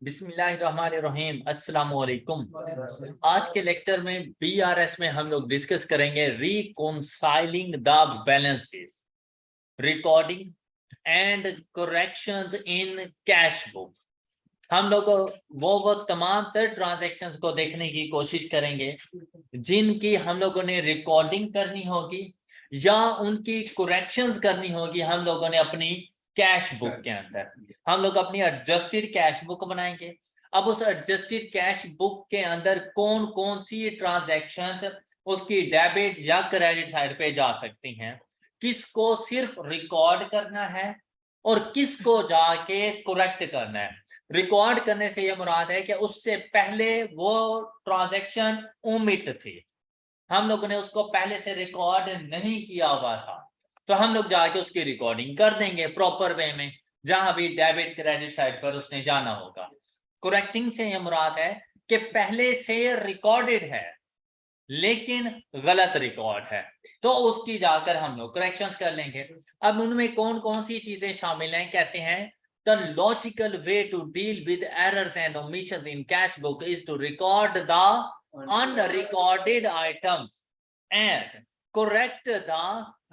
बिस्मिल्लाहिर्रहमानिर्रहीम अस्सलाम वालेकुम। आज के लेक्चर में बीआरएस में हम लोग डिस्कस करेंगे reconciling the balances, recording and corrections in cash book. हम लोग वो तमाम तर ट्रांजैक्शंस को देखने की कोशिश करेंगे जिनकी हम लोगों ने रिकॉर्डिंग करनी होगी या उनकी करेक्शंस करनी होगी हम लोगों ने अपनी कैश बुक के अंदर। हम लोग अपनी एडजस्टेड कैश बुक बनाएंगे। अब उस एडजस्टेड कैश बुक के अंदर कौन कौन सी ट्रांजैक्शंस उसकी डेबिट या क्रेडिट साइड पे जा सकती हैं, किसको सिर्फ रिकॉर्ड करना है और किसको जाके करेक्ट करना है। रिकॉर्ड करने से यह मुराद है कि उससे पहले वो ट्रांजैक्शन ओमिट थी, हम लोगों ने उसको पहले से रिकॉर्ड नहीं किया हुआ था, तो हम लोग जाके उसकी रिकॉर्डिंग कर देंगे प्रॉपर वे में, जहां भी डेबिट क्रेडिट साइड पर उसने जाना होगा। करेक्टिंग से यह मुराद है कि पहले से रिकॉर्डेड है लेकिन गलत रिकॉर्ड है, तो उसकी जाकर हम लोग करेक्शंस कर लेंगे। अब उनमें कौन कौन सी चीजें शामिल हैं, कहते हैं the logical way to deal with errors and omissions in cash book is to record the unrecorded items and correct the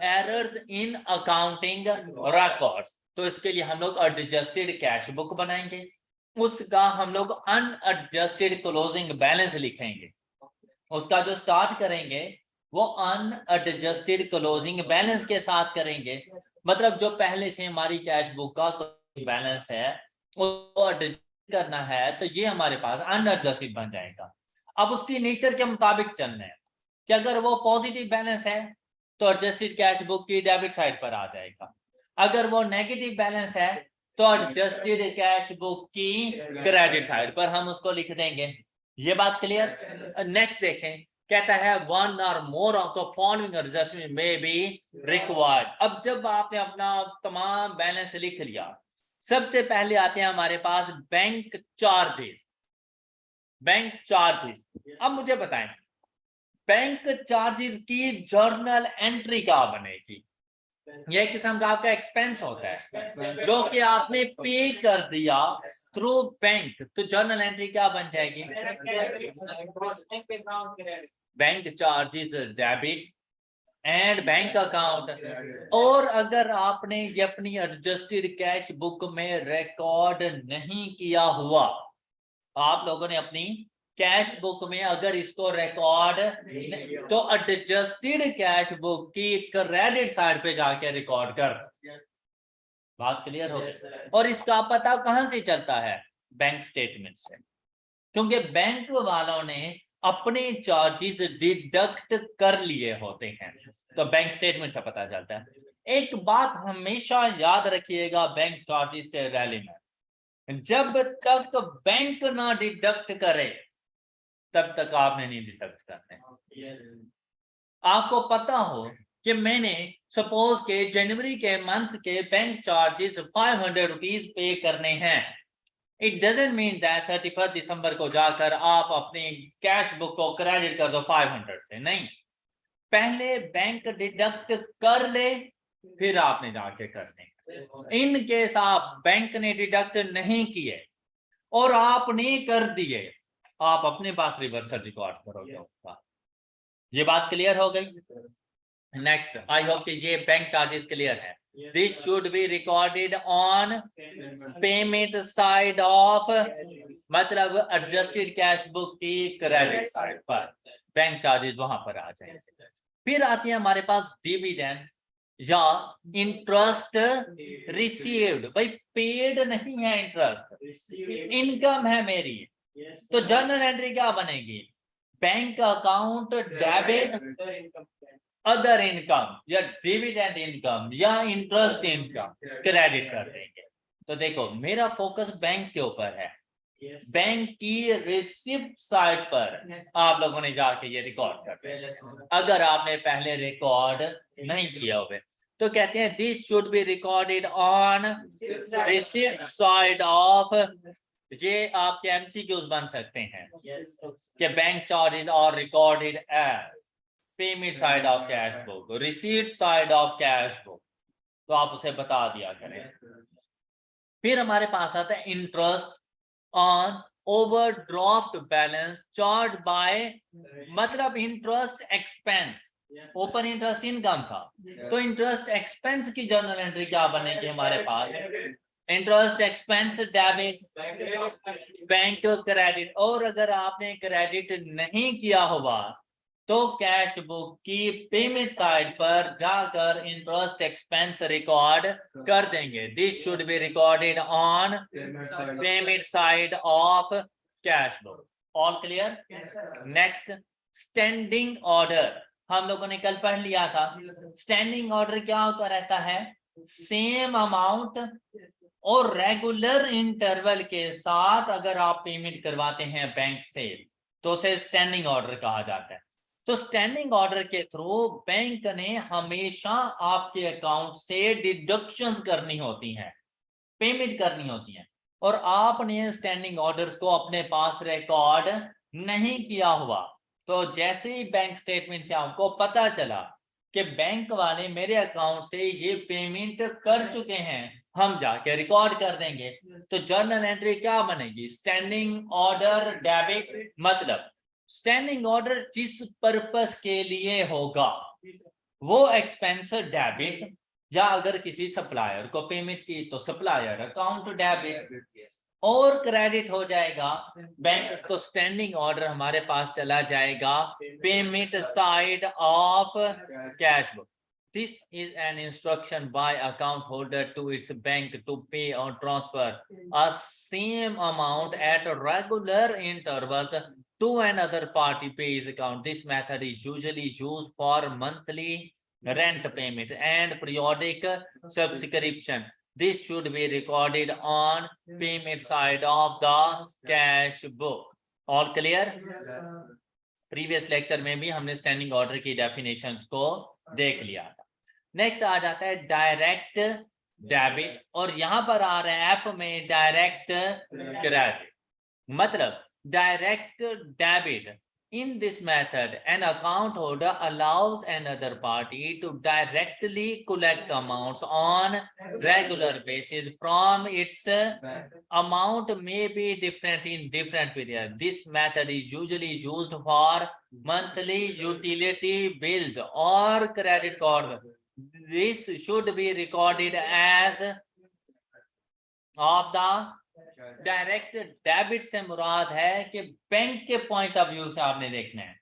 errors in accounting records। तो इसके लिए हम लोग एडजस्टेड कैश बुक बनाएंगे, उसका हम लोग अनएडजस्टेड क्लोजिंग बैलेंस लिखेंगे। उसका जो स्टार्ट करेंगे वो अनएडजस्टेड क्लोजिंग बैलेंस के साथ करेंगे, मतलब जो पहले से हमारी कैश बुक का बैलेंस है उसको एडजस्ट करना है, तो ये हमारे पास अनएडजस्टेड बन जाएगा। अब उसकी नेचर के मुताबिक चलना है कि अगर वो पॉजिटिव बैलेंस है तो एडजस्टेड कैश बुक की डेबिट साइड पर आ जाएगा, अगर वो नेगेटिव बैलेंस है तो एडजस्टेड कैश बुक की क्रेडिट साइड पर हम उसको लिख देंगे। ये बात क्लियर। नेक्स्ट देखें, कहता है वन और more of the following adjustment में बी रिक्वायर्ड। अब जब आपने अपना तमाम बैलेंस लिख लिया, सबसे पहले आते हैं हमारे पास बैंक चार्जेस। बैंक चार्जेस, अब मुझे बताएं बैंक चार्जेस की जर्नल एंट्री क्या बनेगी। यह किस्म का आपका एक्सपेंस होता है जो कि आपने पे कर दिया थ्रू बैंक, तो जर्नल एंट्री क्या बन जाएगी, bank charges debit and bank account. और अगर आपने ये अपनी एडजस्टेड कैश बुक में रिकॉर्ड नहीं किया हुआ, आप लोगों ने अपनी कैश बुक में अगर इसको रिकॉर्ड, तो एडजस्टेड कैश बुक की क्रेडिट साइड पे जाके रिकॉर्ड कर। बात क्लियर हो गई। और इसका पता कहां से चलता है, बैंक स्टेटमेंट से, क्योंकि बैंक वालों ने अपने चार्जेस डिडक्ट कर लिए होते हैं, तो बैंक स्टेटमेंट से पता चलता है। एक बात हमेशा याद रखिएगा बैंक चार्जेस से रैली में, जब तक बैंक ना डिडक्ट करे तब तक आपने नहीं डिडक्ट करने। आपको पता हो कि मैंने सपोज के जनवरी के मंथ के बैंक चार्जेस 500 रुपीज पे करने हैं, इट डजंट मीन दैट 31 दिसंबर को जाकर आप अपनी कैश बुक को क्रेडिट कर दो 500 से, नहीं, पहले बैंक डिडक्ट कर ले फिर आपने जाके करने। इन केस आप बैंक ने डिडक्ट नहीं किए और आपने कर दिए, आप अपने पास रिवर्सल रिकॉर्ड करोगे उसका। ये बात क्लियर हो गई। नेक्स्ट, आई होप कि ये बैंक चार्जेस क्लियर है। This should be recorded on payment side of, मतलब एडजस्टेड कैश बुक की क्रेडिट साइड पर बैंक चार्जेस वहां पर आ जाएंगे। फिर आती है हमारे पास डिविडेंड या इंटरेस्ट रिसीव्ड। भाई पेड नहीं है इंटरेस्ट, इनकम है मेरी, तो जर्नल एंट्री क्या बनेगी, bank account debit other income या डिविडेंड इनकम या इंटरेस्ट इनकम क्रेडिट कर देंगे। तो देखो मेरा फोकस बैंक के ऊपर है, बैंक की रिसिप्ट साइड पर आप लोगों ने जाके ये रिकॉर्ड कर दिया, अगर आपने पहले रिकॉर्ड नहीं किया हुए तो कहते हैं this should be recorded on receipt side of. ये आपके एमसीक्यूज बन सकते हैं कि bank charges are recorded as payment side of cash book, receipt side of cash book, तो आप उसे बता दिया करें। फिर हमारे पास आता है interest on overdraft balance charged by, मतलब interest expense, open interest income था, तो इंटरेस्ट एक्सपेंस की जर्नल एंट्री क्या बनेगी हमारे पास? Interest expense debit bank credit, और अगर आपने क्रेडिट नहीं किया हुआ तो कैश बुक की पेमेंट साइड पर जाकर इंटरेस्ट एक्सपेंस रिकॉर्ड कर देंगे. This should be recorded on payment side of cash book. All clear? Next, standing order हम लोगों ने कल पढ़ लिया था. स्टैंडिंग ऑर्डर क्या होता रहता है? सेम अमाउंट और रेगुलर इंटरवल के साथ अगर आप पेमेंट करवाते हैं बैंक से तो उसे स्टैंडिंग ऑर्डर कहा जाता है. तो स्टैंडिंग ऑर्डर के थ्रू बैंक ने हमेशा आपके अकाउंट से डिडक्शंस करनी होती हैं, पेमेंट करनी होती हैं, और आपने स्टैंडिंग ऑर्डर्स को अपने पास रिकॉर्ड नहीं किया हुआ, तो जैसे ही बैंक स्टेटमेंट से आपको पता चला कि बैंक वाले मेरे अकाउंट से ये पेमेंट कर चुके हैं, हम जाके रिकॉर्ड कर देंगे. तो जर्नल एंट्री क्या बनेगी? Standing order debit. मतलब स्टैंडिंग ऑर्डर जिस पर्पस के लिए होगा वो एक्सपेंस डेबिट, या अगर किसी सप्लायर को पेमेंट की तो सप्लायर अकाउंट डेबिट, और क्रेडिट हो जाएगा बैंक, तो स्टैंडिंग ऑर्डर हमारे पास चला जाएगा payment side of cash book. This is an instruction by account holder to its bank to pay or transfer a same amount at regular intervals to another party pays account. This method is usually used for monthly rent payment and periodic subscription. This should be recorded on payment side of the cash book. All clear? Previous lecture में भी हमने standing order की definitions को देख लिया था. Next आ जाता है डायरेक्ट डेबिट, और यहां पर आ रहा है एफ में डायरेक्ट क्रेडिट. मतलब direct debit, in this method an account holder allows another party to directly collect amounts on regular basis from its amount may be different in different periods. This method is usually used for monthly utility bills or credit card. This should be recorded as of the direct debit से मुराद है कि bank के point of view से आपने देखना है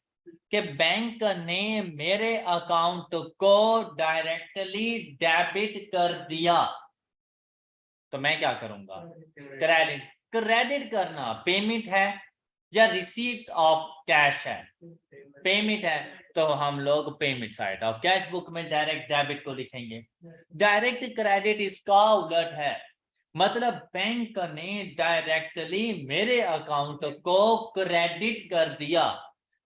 कि bank ने मेरे अकाउंट को डायरेक्टली डेबिट कर दिया, तो मैं क्या करूंगा? क्रेडिट. क्रेडिट करना पेमेंट है या रिसीट ऑफ कैश है? पेमेंट है, तो हम लोग payment side of cash book में डायरेक्ट डेबिट को लिखेंगे. डायरेक्ट क्रेडिट इसका उलट है, मतलब बैंक ने डायरेक्टली मेरे अकाउंट को क्रेडिट कर दिया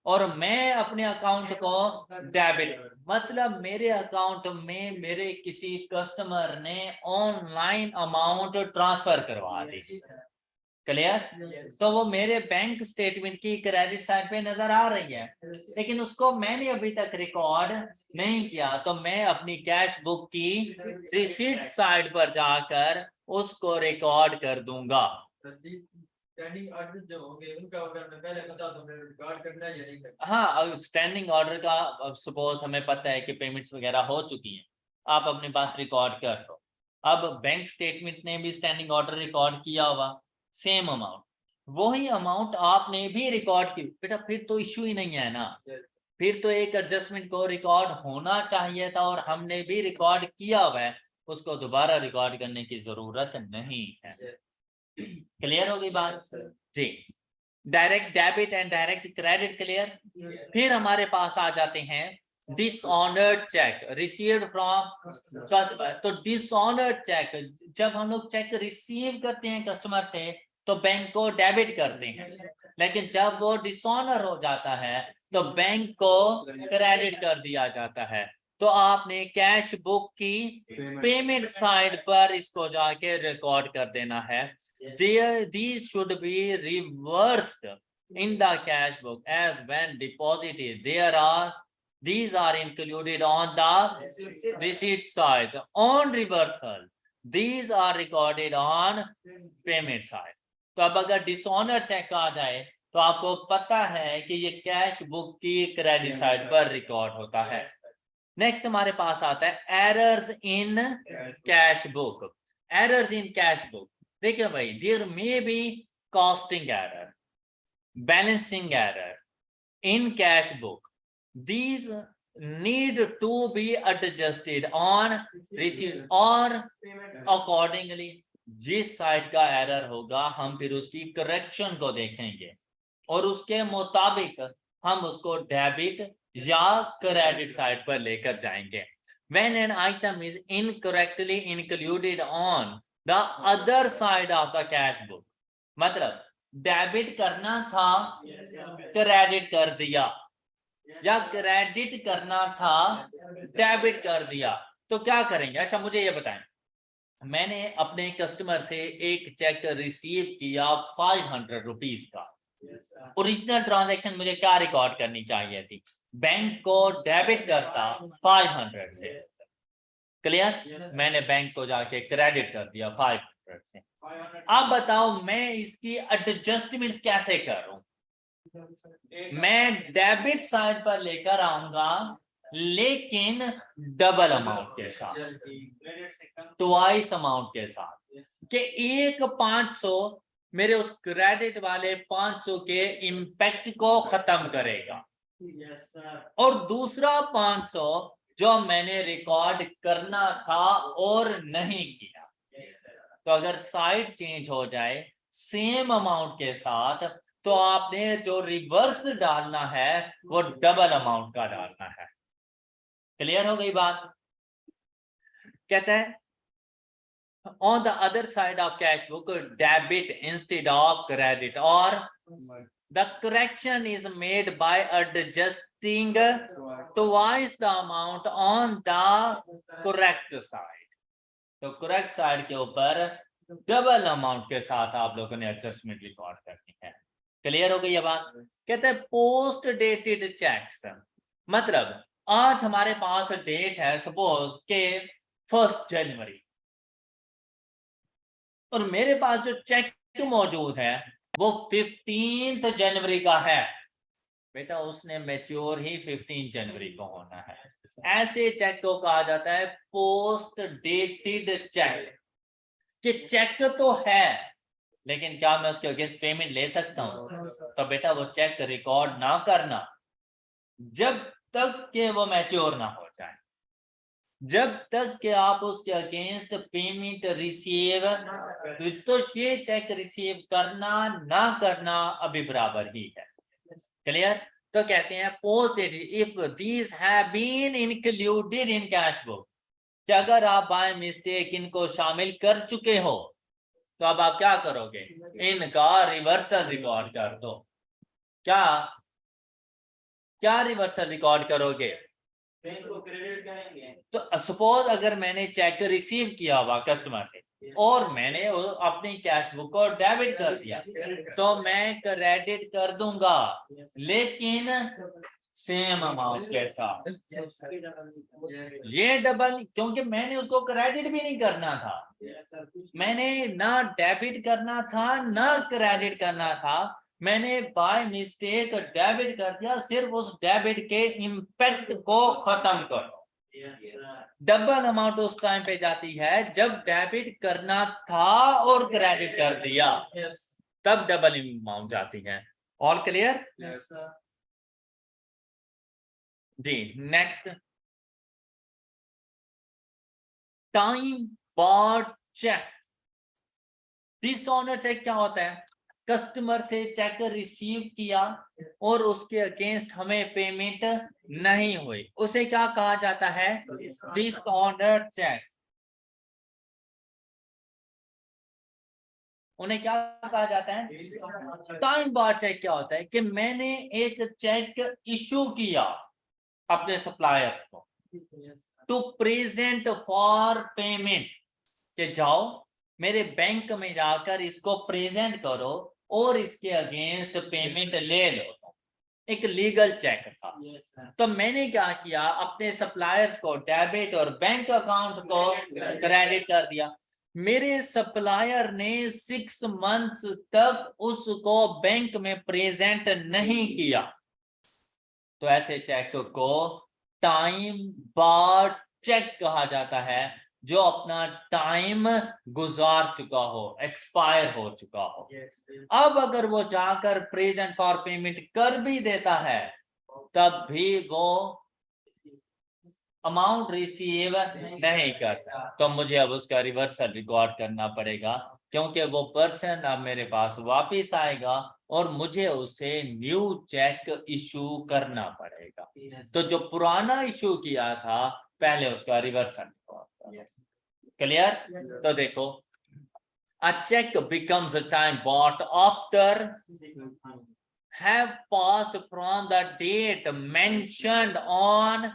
और मैं अपने अकाउंट को डेबिट, मतलब मेरे अकाउंट में मेरे किसी कस्टमर ने ऑनलाइन अमाउंट ट्रांसफर करवा दी. क्लियर? तो वो मेरे बैंक स्टेटमेंट की क्रेडिट साइड पे नजर आ रही है, लेकिन उसको मैंने अभी तक रिकॉर्ड नहीं किया, तो मैं अपनी कैश बुक की रिसीट साइड पर जाकर उसको रिकॉर्ड कर दूंगा. स्टैंडिंग ऑर्डर जो होंगे उनका अगर मैं पहले बता दूं मैं रिकॉर्ड करना है या नहीं करना? हाँ, स्टैंडिंग ऑर्डर का सपोज हमें पता है कि पेमेंट्स वगैरह हो चुकी हैं, आप अपने पास रिकॉर्ड कर दो. अब बैंक स्टेटमेंट ने भी स्टैंडिंग ऑर्डर रिकॉर्ड किया हुआ सेम अमाउंट, वही अमाउंट आपने भी रिकॉर्ड की, बेटा फिर तो इश्यू ही नहीं है ना. फिर तो एक एडजस्टमेंट को रिकॉर्ड होना चाहिए था और हमने भी रिकॉर्ड किया हुआ है, उसको दोबारा रिकॉर्ड करने की जरूरत नहीं है. क्लियर होगी बात जी? Direct debit and direct credit clear. फिर हमारे पास आ जाते हैं dishonoured cheque received from customer. तो डिसऑनर्ड चेक, जब हम लोग चेक रिसीव करते हैं कस्टमर से तो बैंक को डेबिट करते हैं, लेकिन जब वो डिसऑनर हो जाता है तो बैंक को क्रेडिट कर दिया जाता है. तो आपने कैश बुक की पेमेंट साइड पर इसको जाके रिकॉर्ड कर देना है. These should be reversed in the cash book as when deposited. These are included on the receipt side. On reversal, these are recorded on payment side. तो अब अगर डिसऑनर चेक आ जाए तो आपको पता है कि ये कैश बुक की क्रेडिट साइड पर रिकॉर्ड होता है। नेक्स्ट हमारे पास आता है errors in cash book. Errors in cash book, देखिए भाई, there may be casting error, balancing error in cash book. These need to be adjusted on receipt or accordingly जिस साइड का एरर होगा हम फिर उसकी करेक्शन को देखेंगे और उसके मुताबिक हम उसको डेबिट या क्रेडिट साइड पर लेकर जाएंगे। When an item is incorrectly included on the other side of the cash book, मतलब डेबिट करना था क्रेडिट कर दिया या क्रेडिट करना था डेबिट कर दिया, तो क्या करेंगे? अच्छा मुझे ये बताएं, मैंने अपने कस्टमर से एक चेक रिसीव किया 500 रुपीज का। ओरिजिनल ट्रांजैक्शन मुझे क्या रिकॉर्ड करनी चाहिए थी? बैंक को डेबिट करता 500 से, क्लियर? मैंने बैंक को जाके क्रेडिट कर दिया 500 से। अब बताओ मैं इसकी एडजस्टमेंट कैसे करूं? मैं डेबिट साइड पर लेकर आऊंगा लेकिन डबल अमाउंट के साथ, ट्वाइस अमाउंट के साथ, कि एक 500 मेरे उस क्रेडिट वाले 500 के इम्पैक्ट को खत्म करेगा और दूसरा 500 जो मैंने रिकॉर्ड करना था और नहीं किया। तो अगर साइड चेंज हो जाए सेम अमाउंट के साथ तो आपने जो रिवर्स डालना है वो डबल अमाउंट का डालना है। क्लियर हो गई बात? कहता है on the other side of cash book debit instead of credit, or the correction is made by adjusting twice the amount on the correct side। तो करेक्ट साइड के ऊपर डबल अमाउंट के साथ आप लोगों ने एडजस्टमेंट रिकॉर्ड करनी है। क्लियर हो गई ये बात? कहते हैं पोस्ट डेटेड चेक्स, मतलब आज हमारे पास डेट है सपोज के 1 जनवरी और मेरे पास जो चेक मौजूद है वो 15 जनवरी का है। बेटा उसने मैच्योर ही 15 जनवरी को होना है। ऐसे चेक को कहा जाता है पोस्ट डेटेड चेक, कि चेक तो है लेकिन क्या मैं उसके अगेंस्ट पेमेंट ले सकता हूं? तो बेटा वो चेक रिकॉर्ड ना करना जब तक के वो मैच्योर ना हो जाए, जब तक कि आप उसके अगेंस्ट पेमेंट रिसीव, तो ये चेक रिसीव करना ना करना अभी बराबर ही है। क्लियर? तो कहते हैं post dated if these have been included in cash book, कि अगर आप बाय मिस्टेक इनको शामिल कर चुके हो तो अब आप क्या करोगे? इनका रिवर्सल रिकॉर्ड कर दो। क्या क्या रिवर्सल रिकॉर्ड करोगे? बैंक को क्रेडिट करेंगे। तो सपोज अगर मैंने चेक रिसीव किया हुआ कस्टमर से और मैंने अपनी कैश बुक को डेबिट कर दिया तो मैं क्रेडिट कर दूंगा लेकिन सेम अमाउंट के साथ। ये डबल, क्योंकि मैंने उसको क्रेडिट भी नहीं करना था, मैंने ना डेबिट करना था ना क्रेडिट करना था, मैंने बाय मिस्टेक डेबिट कर दिया। सिर्फ उस डेबिट के इम्पैक्ट को खत्म करो। डबल अमाउंट उस टाइम पे जाती है जब डेबिट करना था और क्रेडिट कर दिया, तब डबल अमाउंट जाती है। All clear? जी next, time barred cheque. Dishonour cheque क्या होता है? कस्टमर से चेक रिसीव किया और उसके अगेंस्ट हमें पेमेंट नहीं हुई, उसे क्या कहा जाता है? Dishonour cheque. उन्हें क्या कहा जाता है? टाइम बार चेक क्या होता है? कि मैंने एक चेक इशू किया अपने सप्लायर्स को टू प्रेजेंट फॉर पेमेंट, कि जाओ मेरे बैंक में जाकर इसको प्रेजेंट करो और इसके अगेंस्ट पेमेंट ले लो। एक लीगल चेक था। तो मैंने क्या किया? अपने सप्लायर्स को डेबिट और बैंक अकाउंट को क्रेडिट कर दिया। मेरे सप्लायर ने 6 मंथ्स तक उसको बैंक में प्रेजेंट नहीं किया, तो ऐसे चेक को टाइम बार्ड चेक कहा जाता है, जो अपना टाइम गुजार चुका हो, एक्सपायर हो चुका हो। अब अगर वो जाकर प्रेजेंट फॉर पेमेंट कर भी देता है, तब भी वो अमाउंट रिसीव नहीं करता, तो मुझे अब उसका रिवर्सल रिकॉर्ड करना पड़ेगा, क्योंकि वो पर्सन अब मेरे पास वापस आएगा और मुझे उसे न्यू चेक इशू करना पड़ेगा। तो जो पुराना इशू किया था, पहले उसका रिवर्सल रिकॉर्ड। क्लियर? तो देखो, a check becomes a time bought after have passed from the date mentioned on,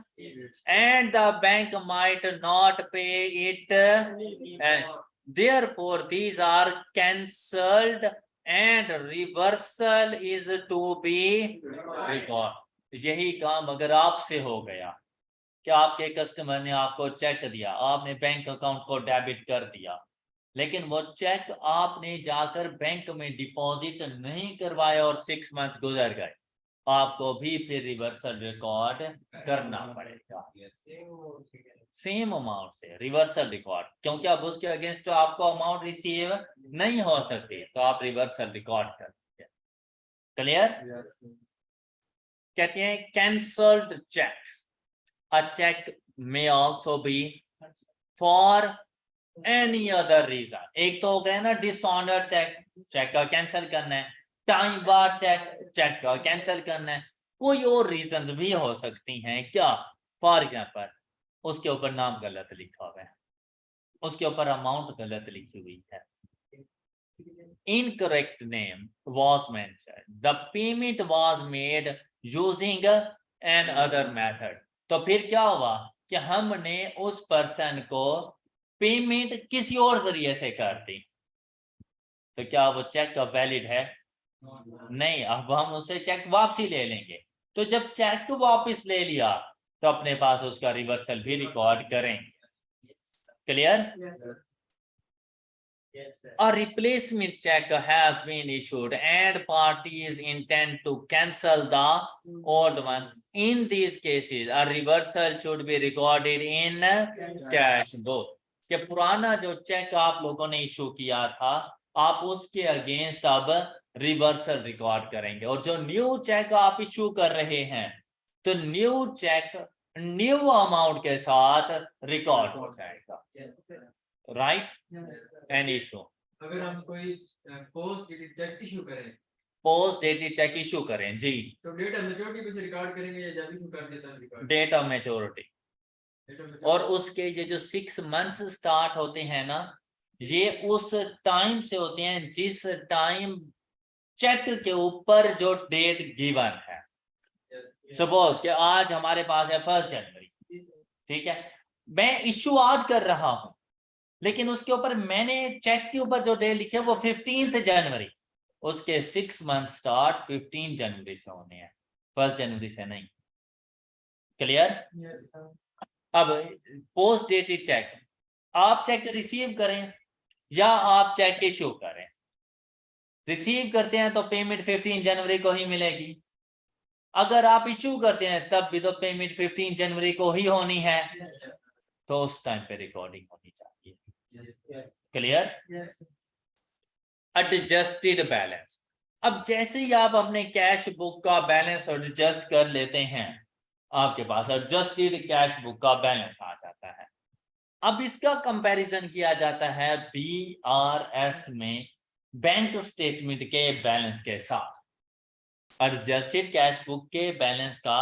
and the bank might not pay it, and therefore these are cancelled and reversal is to be recorded. यही काम अगर आपसे हो गया कि आपके customer ने आपको चेक दिया, आपने बैंक अकाउंट को डेबिट कर दिया, लेकिन वो चेक आपने जाकर बैंक में डिपॉजिट नहीं करवाया और 6 मंथ्स गुजर गए, आपको भी फिर रिवर्सल रिकॉर्ड करना पड़ेगा सेम अमाउंट से रिवर्सल रिकॉर्ड, क्योंकि अब उसके अगेंस्ट तो आपको अमाउंट रिसीव नहीं हो सकती, तो आप रिवर्सल रिकॉर्ड कर दीजिए। क्लियर? कहते हैं cancelled cheques, a check may also be for any other reason। एक तो हो गया ना डिसऑनर चेक, चेक का कैंसिल करना है, टाइम बार चेक, चेक का कैंसिल करना है, कोई और रीजन भी हो सकती हैं क्या? फॉर एग्जाम्पल, उसके ऊपर नाम गलत लिखा हुआ है, उसके ऊपर अमाउंट गलत लिखी हुई है, incorrect name was mentioned, the payment was made using an other method। तो फिर क्या हुआ कि हमने उस पर्सन को पेमेंट किसी और जरिए से कर दी, तो क्या वो चेक वैलिड है? नहीं, अब हम उससे चेक वापसी ले लेंगे। तो जब चेक को वापस ले लिया, तो अपने पास उसका रिवर्सल भी रिकॉर्ड करें। Clear? A replacement check has been issued and parties intend to cancel the old one. In these cases, a reversal should be recorded in cash book। कि पुराना जो चेक आप लोगों ने इशू किया था, आप उसके अगेंस्ट अब रिवर्सल रिकॉर्ड करेंगे, और जो न्यू चेक आप इशू कर रहे हैं, तो न्यू चेक न्यू अमाउंट के साथ रिकॉर्ड हो जाएगा। राइट? एन इशू, अगर हम कोई पोस्ट डेटेड चेक इशू करें, पोस्ट डेटेड चेक इशू करें जी, तो डेट ऑफ मैच्योरिटी पे से रिकॉर्ड करेंगे या जब इशू कर देता है रिकॉर्ड? Date of maturity. और उसके ये जो 6 मंथ्स स्टार्ट होते हैं ना, ये उस टाइम से होते हैं जिस टाइम चेक के ऊपर जो डेट गिवन है। सपोज कि आज हमारे पास है 1 जनवरी, ठीक है, मैं इशू आज कर रहा हूं, लेकिन उसके ऊपर मैंने चेक के ऊपर जो डेट लिखे वो 15 जनवरी, उसके 6 मंथ स्टार्ट 15 जनवरी से होने हैं, 1 जनवरी से नहीं। क्लियर? अब पोस्ट डेटेड चेक, आप चेक रिसीव करें या आप चेक इशू करें, रिसीव करते हैं तो पेमेंट 15 जनवरी को ही मिलेगी, अगर आप इशू करते हैं तब भी तो पेमेंट 15 जनवरी को ही होनी है, तो उस टाइम पे रिकॉर्डिंग होनी चाहिए। क्लियर? एडजस्टेड बैलेंस, अब जैसे ही आप अपने कैश बुक का बैलेंस एडजस्ट कर लेते हैं, आपके पास एडजस्टेड कैश बुक का बैलेंस आ जाता है। अब इसका कंपैरिजन किया जाता है BRS में बैंक स्टेटमेंट के बैलेंस के साथ। एडजस्टेड कैश बुक के बैलेंस का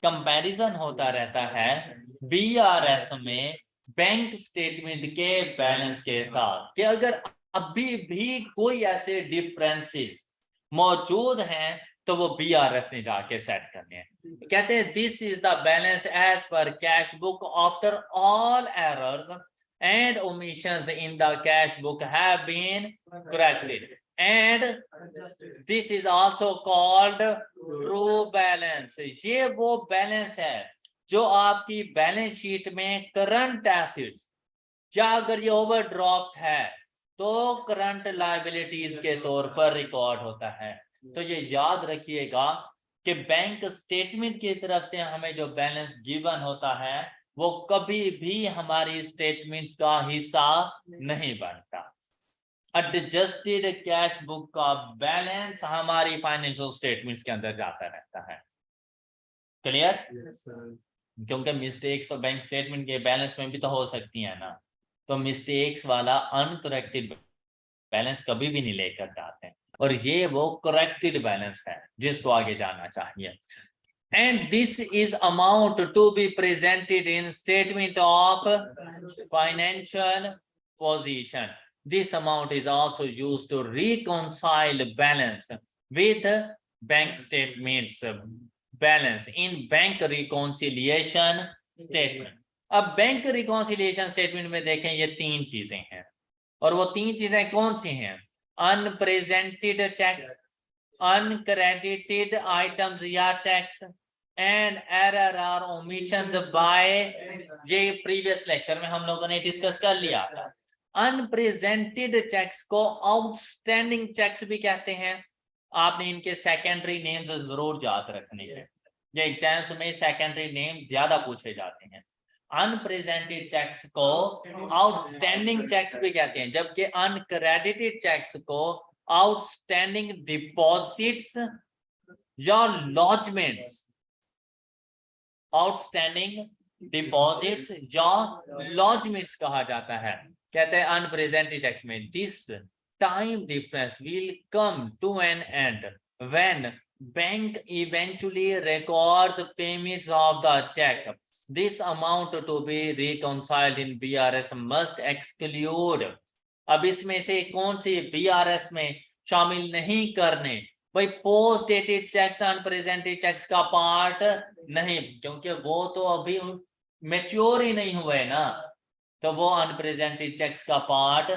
कंपैरिजन होता रहता है BRS में बैंक स्टेटमेंट के बैलेंस के साथ, कि अगर अभी भी कोई ऐसे डिफरेंसेस मौजूद हैं तो वो BRS ने जाके सेट करने हैं। कहते हैं this is the balance as per cash book after all errors and omissions in the cash book have been corrected, and this is also called true balance। ये वो बैलेंस है जो आपकी बैलेंस शीट में करंट एसेट्स या अगर ये overdraft है तो करंट लायबिलिटीज के तौर पर रिकॉर्ड होता है। तो ये याद रखिएगा कि बैंक स्टेटमेंट की तरफ से हमें जो बैलेंस गिवन होता है वो कभी भी हमारी स्टेटमेंट्स का हिस्सा नहीं बनता। एडजस्टेड कैश बुक का बैलेंस हमारी फाइनेंशियल स्टेटमेंट्स के अंदर जाता रहता है। क्लियर? क्योंकि मिस्टेक्स तो बैंक स्टेटमेंट के बैलेंस में भी तो हो सकती है ना, तो मिस्टेक्स वाला अनकरेक्टेड बैलेंस कभी भी नहीं लेकर जाते, और ये वो करेक्टेड बैलेंस है जिसको आगे जाना चाहिए। And this is amount to be presented in statement of financial position. This amount is also used to reconcile balance with bank statements balance in bank reconciliation statement। अब बैंक रिकॉन्सिलिएशन स्टेटमेंट में देखें ये तीन चीजें हैं, और वो तीन चीजें कौन सी हैं? अनप्रेजेंटेड चेक्स, अनक्रेडिटेड आइटम्स या चेक्स, एंड एरर और ओमिशंस बाय। ये प्रीवियस लेक्चर में हम लोगों ने डिस्कस कर लिया था। अनप्रेजेंटेड चेक्स को आउटस्टैंडिंग चेक्स भी कहते हैं। आपने इनके सेकेंडरी नेम्स जरूर याद रखने हैं, ये एग्जाम्स में सेकेंडरी नेम ज्यादा पूछे जाते हैं। अनप्रेजेंटेड चेक्स को आउटस्टैंडिंग चेक्स भी कहते हैं, जबकि अनक्रेडिटेड चेक्स को आउटस्टैंडिंग डिपॉजिट्स या लॉजमेंट्स, आउटस्टैंडिंग डिपॉजिट्स या लॉजमेंट्स कहा जाता है। कहते हैं अनप्रेजेंटेड चेक्स में this time difference will come to an end when bank eventually records payments of the cheque. This amount to be reconciled in BRS must exclude. अब इसमें से कौन सी बीआरएस में शामिल नहीं करने? भाई post dated cheques unpresented cheques का पार्ट नहीं, क्योंकि वो तो अभी मैच्योर ही नहीं हुए ना, तो वो अनप्रेजेंटेड चेक्स का पार्ट।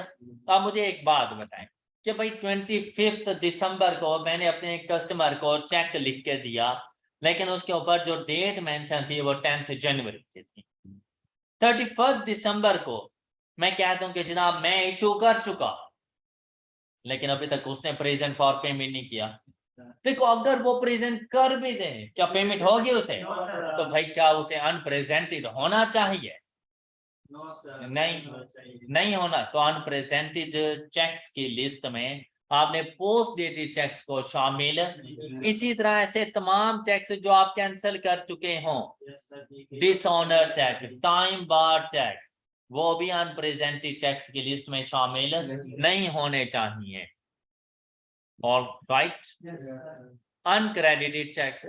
अब मुझे एक बात बताएं कि भाई 25 दिसंबर को मैंने अपने कस्टमर को चेक लिख के दिया, लेकिन उसके ऊपर जो डेट मेंशन थी वो 10 जनवरी की थी। 31 दिसंबर को मैं कहता हूं कि जनाब मैं इशू कर चुका, लेकिन अभी तक उसने प्रेजेंट फॉर पेमेंट नहीं किया। देखो अगर वो प्रेजेंट कर भी दे, क्या पेमेंट होगी उसे? तो भाई क्या उसे अनप्रेजेंटेड होना चाहिए? नहीं होना। तो अनप्रेजेंटेड चेक्स की लिस्ट में आपने पोस्ट डेटेड चेक्स को शामिल, इसी तरह ऐसे तमाम चेक्स जो आप कैंसिल कर चुके हो, डिसऑनर चेक, टाइम बार चेक, वो भी अनप्रेजेंटेड चेक्स की लिस्ट में शामिल नहीं होने चाहिए। All right? Uncredited checks,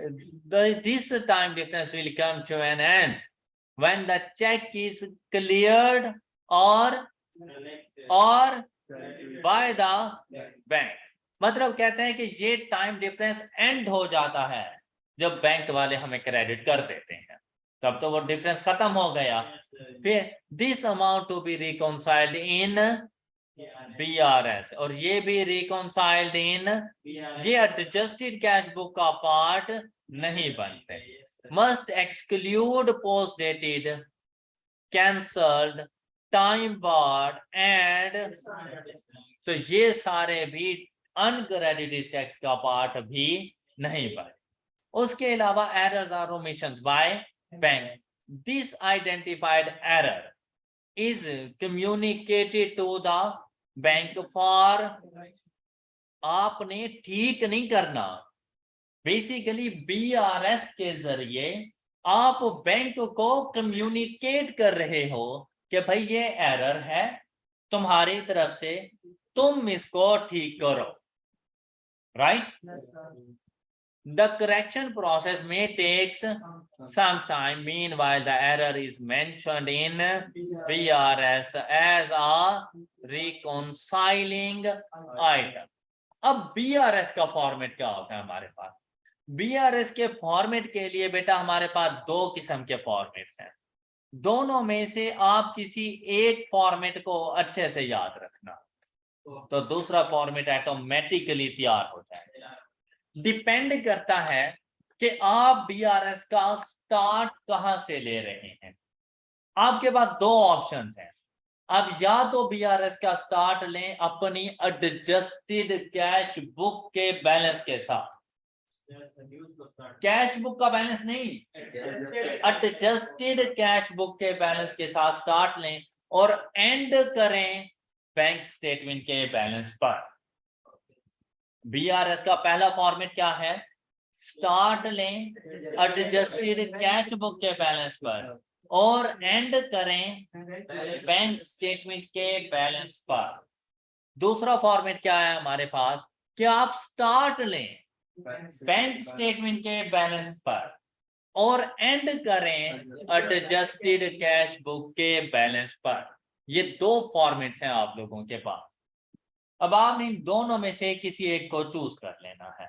this time difference will come to an end when the check is cleared or by the bank। मतलब कहते हैं कि ये टाइम डिफरेंस एंड हो जाता है जब बैंक वाले हमें क्रेडिट कर देते हैं, तब तो वो डिफरेंस खत्म हो गया। फिर this amount to be reconciled in BRS, और ये भी रिकॉन्साइल्ड इन, ये एडजस्टेड कैश बुक का पार्ट नहीं बनते। Must exclude post dated, cancelled, time barred and, तो ये सारे भी अनक्रेडिटेड चेक्स का पार्ट भी नहीं बने। उसके अलावा एरर्स और omissions by bank, this identified error is communicated to the bank for, आपने ठीक नहीं करना, बेसिकली बीआरएस के जरिए आप बैंक को कम्युनिकेट कर रहे हो कि भाई ये एरर है तुम्हारी तरफ से, तुम इसको ठीक करो, right? The correction process may takes some time. Meanwhile, the error is mentioned in BRS as a reconciling item. अब BRS का फॉर्मेट क्या होता है हमारे पास? BRS के फॉर्मेट के लिए बेटा हमारे पास दो किस्म के फॉर्मेट्स हैं। दोनों में से आप किसी एक फॉर्मेट को अच्छे से याद रखना, तो दूसरा फॉर्मेट ऑटोमेटिकली तैयार हो जाएगा। डिपेंड करता है कि आप बीआरएस का स्टार्ट कहां से ले रहे हैं। आपके पास दो ऑप्शंस हैं। अब या तो बीआरएस का स्टार्ट लें अपनी एडजस्टेड कैश बुक के बैलेंस के साथ, कैश बुक का बैलेंस नहीं, एडजस्टेड कैश बुक के बैलेंस के साथ स्टार्ट लें और एंड करें बैंक स्टेटमेंट के बैलेंस पर। बीआरएस का पहला फॉर्मेट क्या है? स्टार्ट लें एडजस्टेड कैश बुक के बैलेंस पर और एंड करें बैंक स्टेटमेंट के बैलेंस पर। दूसरा फॉर्मेट क्या है हमारे पास कि आप स्टार्ट लें बैंक स्टेटमेंट के बैलेंस पर और एंड करें एडजस्टेड कैश बुक के बैलेंस पर। ये दो फॉर्मेट्स हैं आप लोगों के पास। अब आपने इन दोनों में से किसी एक को चूज कर लेना है।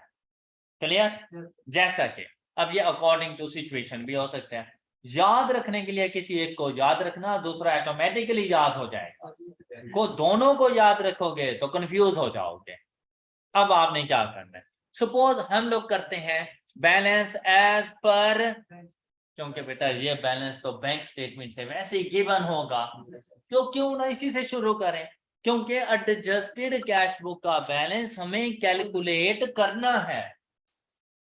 क्लियर? जैसा कि अब ये अकॉर्डिंग टू सिचुएशन भी हो सकता है। याद रखने के लिए किसी एक को याद रखना, दूसरा ऑटोमेटिकली याद हो जाएगा। को दोनों को याद रखोगे तो कंफ्यूज हो जाओगे। अब आपने क्या करना है? सपोज हम लोग करते हैं बैलेंस एज पर, क्योंकि बेटा ये बैलेंस तो बैंक स्टेटमेंट से वैसे ही गिवन होगा, तो क्यों ना इसी से शुरू करें, क्योंकि एडजस्टेड कैश बुक का बैलेंस हमें कैलकुलेट करना है।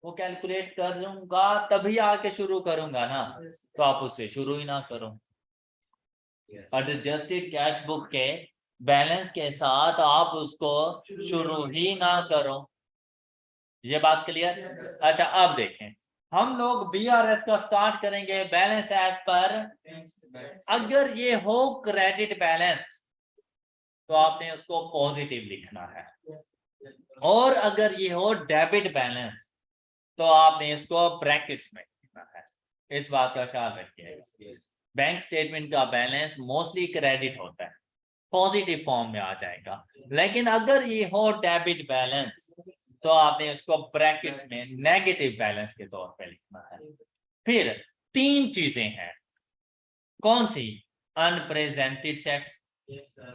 वो कैलकुलेट करूंगा तभी आके शुरू करूंगा ना, तो आप उससे शुरू ही ना करो। एडजस्टेड कैश बुक के बैलेंस के साथ आप उसको शुरू ही ना करो। ये बात क्लियर? अच्छा अब देखें, हम लोग बीआरएस का स्टार्ट करेंगे बैलेंस एज पर। अगर ये हो क्रेडिट बैलेंस तो आपने उसको पॉजिटिव लिखना है, और अगर ये हो डेबिट बैलेंस तो आपने इसको ब्रैकेट्स में लिखना है। इस बात का ख्याल रखिए। बैंक स्टेटमेंट का बैलेंस मोस्टली क्रेडिट होता है, पॉजिटिव फॉर्म में आ जाएगा, लेकिन अगर ये हो डेबिट बैलेंस तो आपने उसको ब्रैकेट्स में नेगेटिव बैलेंस के तौर पे लिखना है। फिर तीन चीजें हैं, कौन सी? अनप्रेजेंटेड चेक्स,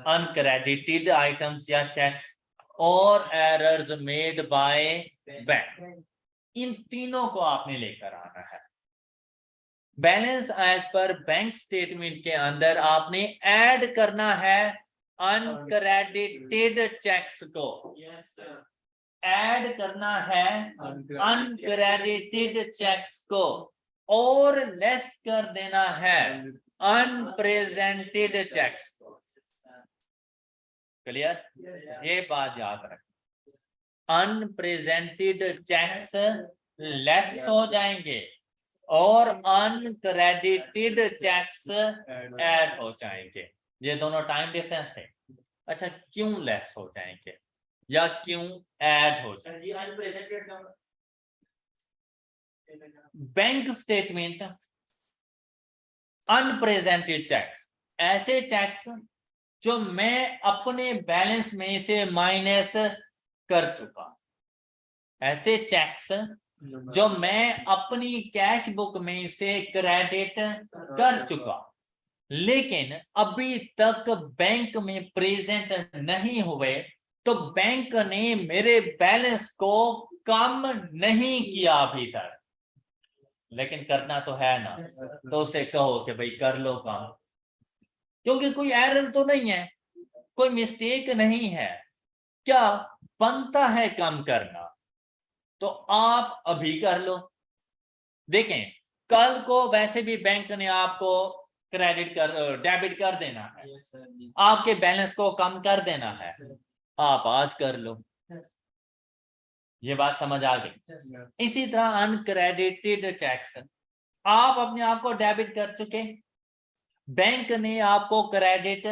अनक्रेडिटेड आइटम्स या चेक्स, और एरर्स मेड बाय बैंक। इन तीनों को आपने लेकर आना है। Balance as per bank statement के अंदर आपने ऐड करना है अनक्रेडिटेड चेक्स को, ऐड करना है अनक्रेडिटेड चेक्स को, और लेस कर देना है अनप्रेजेंटेड चेक्स को। क्लियर? ये बात याद रखें। अनप्रेजेंटेड चेक्स लेस हो जाएंगे और अनक्रेडिटेड चेक्स ऐड हो जाएंगे। ये दोनों टाइम डिफरेंस है। अच्छा, क्यों लेस हो जाएंगे या क्यों ऐड हो जाएंगे? बैंक स्टेटमेंट अनप्रेजेंटेड चेक्स, ऐसे चेक्स जो मैं अपने बैलेंस में से माइनस कर चुका, ऐसे चेक्स जो मैं अपनी कैश बुक में से क्रेडिट कर चुका, लेकिन अभी तक बैंक में प्रेजेंट नहीं हुए, तो बैंक ने मेरे बैलेंस को कम नहीं किया अभी तक, लेकिन करना तो है ना, तो उसे कहो कि भाई कर लो काम, क्योंकि कोई एरर तो नहीं है, कोई मिस्टेक नहीं है, क्या बनता है कम करना, तो आप अभी कर लो। देखें, कल को वैसे भी बैंक ने आपको डेबिट कर देना है, आपके बैलेंस को कम कर देना है, आप आज कर लो। ये बात समझ आ गई? इसी तरह अनक्रेडिटेड चेक्स, आप अपने आप को डेबिट कर चुके, बैंक ने आपको क्रेडिट,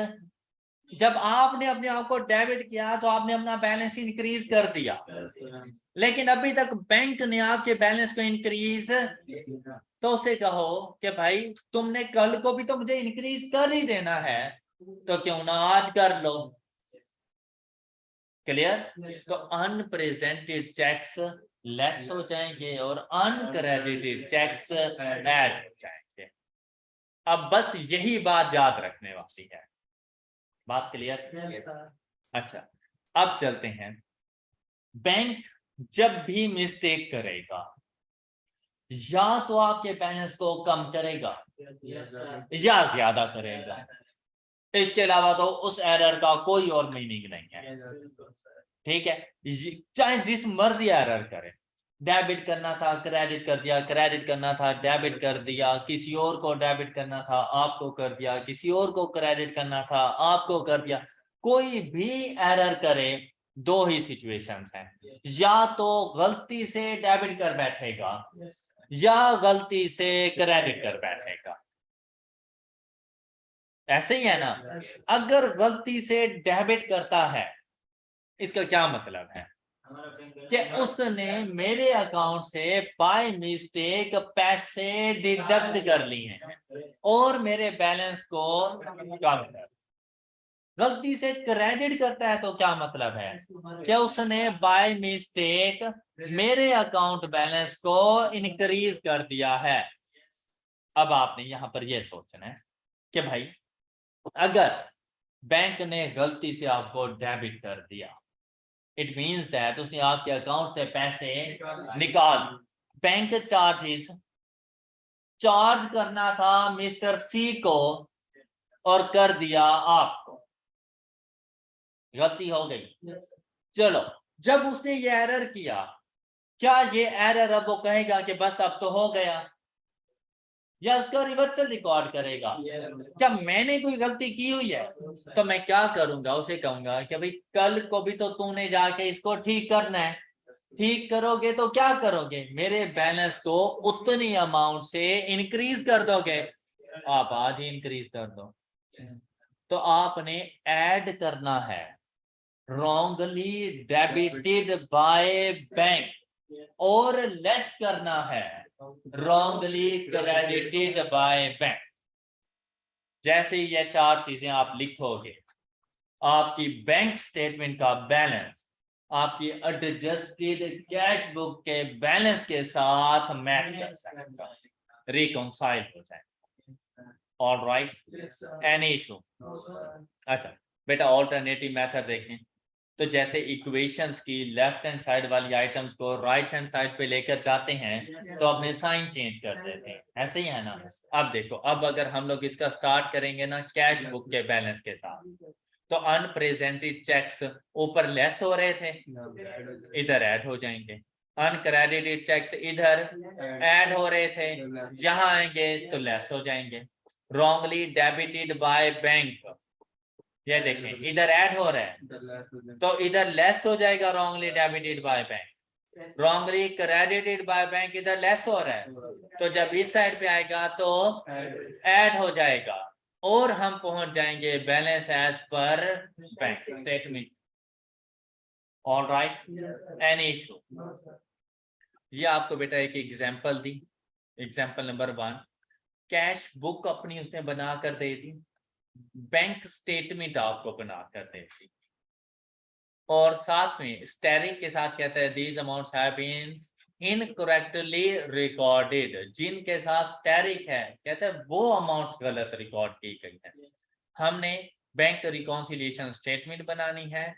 जब आपने अपने आप को डेबिट किया तो आपने अपना बैलेंस इंक्रीज कर दिया, लेकिन अभी तक बैंक ने आपके बैलेंस को इंक्रीज, तो उसे कहो कि भाई तुमने कल को भी तो मुझे इंक्रीज कर ही देना है, तो क्यों ना आज कर लो। क्लियर? तो अनप्रेजेंटेड चेक्स लेस हो जाएंगे और अनक्रेडिटेड चेक्स ऐड हो जाएंगे। अब बस यही बात याद रखने वाली है। बात क्लियर? अच्छा, अब चलते हैं। बैंक जब भी मिस्टेक करेगा, या तो आपके बैलेंस को कम करेगा या ज्यादा करेगा। इसके अलावा तो उस एरर का कोई और मीनिंग नहीं है। ठीक है, चाहे जिस मर्जी एरर करे, डेबिट करना था क्रेडिट कर दिया, क्रेडिट करना था डेबिट कर दिया, किसी और को डेबिट करना था आपको कर दिया, किसी और को क्रेडिट करना था आपको कर दिया, कोई भी एरर करे, दो ही सिचुएशंस हैं, या तो गलती से डेबिट कर बैठेगा या गलती से क्रेडिट कर बैठेगा। ऐसे ही है ना। अगर गलती से डेबिट करता है, इसका क्या मतलब है कि उसने मेरे अकाउंट से बाय मिस्टेक पैसे डिडक्ट कर लिए हैं और मेरे बैलेंस को कम कर। गलती से क्रेडिट करता है तो क्या मतलब है कि उसने बाय मिस्टेक मेरे अकाउंट बैलेंस को इंक्रीज कर दिया है। अब आपने यहां पर यह सोचना है कि भाई अगर बैंक ने गलती से आपको डेबिट कर दिया, इट मीन्स दैट उसने आपके अकाउंट से पैसे निकाल, बैंक चार्जेस चार्ज करना था मिस्टर सी को और कर दिया आपको, गलती हो गई। चलो, जब उसने ये एरर किया, क्या ये एरर अब वो कहेगा कि बस अब तो हो गया, या उसका रिवर्सल रिकॉर्ड करेगा? जब मैंने कोई गलती की हुई है तो मैं क्या करूंगा, उसे कहूंगा कि भाई कल को भी तो तूने जाके इसको ठीक करना है, ठीक करोगे तो क्या करोगे, मेरे बैलेंस को उतनी अमाउंट से इंक्रीज कर दोगे, आप आज ही इंक्रीज कर दो। तो आपने ऐड करना है wrongly debited by बैंक और लेस करना है wrongly credited by बैंक। जैसे ये चार चीजें आप लिखोगे, आपकी बैंक स्टेटमेंट का बैलेंस आपकी एडजस्टेड कैश बुक के बैलेंस के साथ मैच कर सकता है, रिकॉन्साइल हो जाए। All right, any issue? अच्छा बेटा, ऑल्टरनेटिव मेथड देखें तो जैसे इक्वेशंस की लेफ्ट हैंड साइड वाली आइटम्स को राइट हैंड साइड पे लेकर जाते हैं तो अपने साइन चेंज कर देते हैं, ऐसे ही है ना। अब देखो, अब अगर हम लोग इसका स्टार्ट करेंगे ना कैश बुक के बैलेंस के साथ, तो अनप्रेजेंटेड चेक्स ऊपर लेस हो रहे थे, इधर ऐड हो जाएंगे, अनक्रेडिटेड चेक्स इधर ऐड हो रहे थे, यहां आएंगे तो लेस हो जाएंगे। रॉन्गली डेबिटेड बाय बैंक, ये देखें इधर ऐड हो रहा है तो इधर लेस हो जाएगा, wrongly debited by bank, wrongly credited by bank इधर लेस हो रहा है, तो जब इस साइड पे आएगा तो ऐड हो जाएगा और हम पहुंच जाएंगे balance as per bank statement. All right, any issue? ये आपको बेटा एक एग्जांपल दी, एग्जांपल नंबर 1, कैश बुक अपनी उसने बना कर दे दी, बैंक स्टेटमेंट आपको बना कर दे दी, और साथ में स्टेरिंग के साथ कहता है these amounts have been incorrectly recorded, जिनके साथ स्टेरिक है कहता है वो अमाउंट्स गलत रिकॉर्ड की गई है। हमने बैंक रिकॉन्सिलिएशन स्टेटमेंट बनानी है,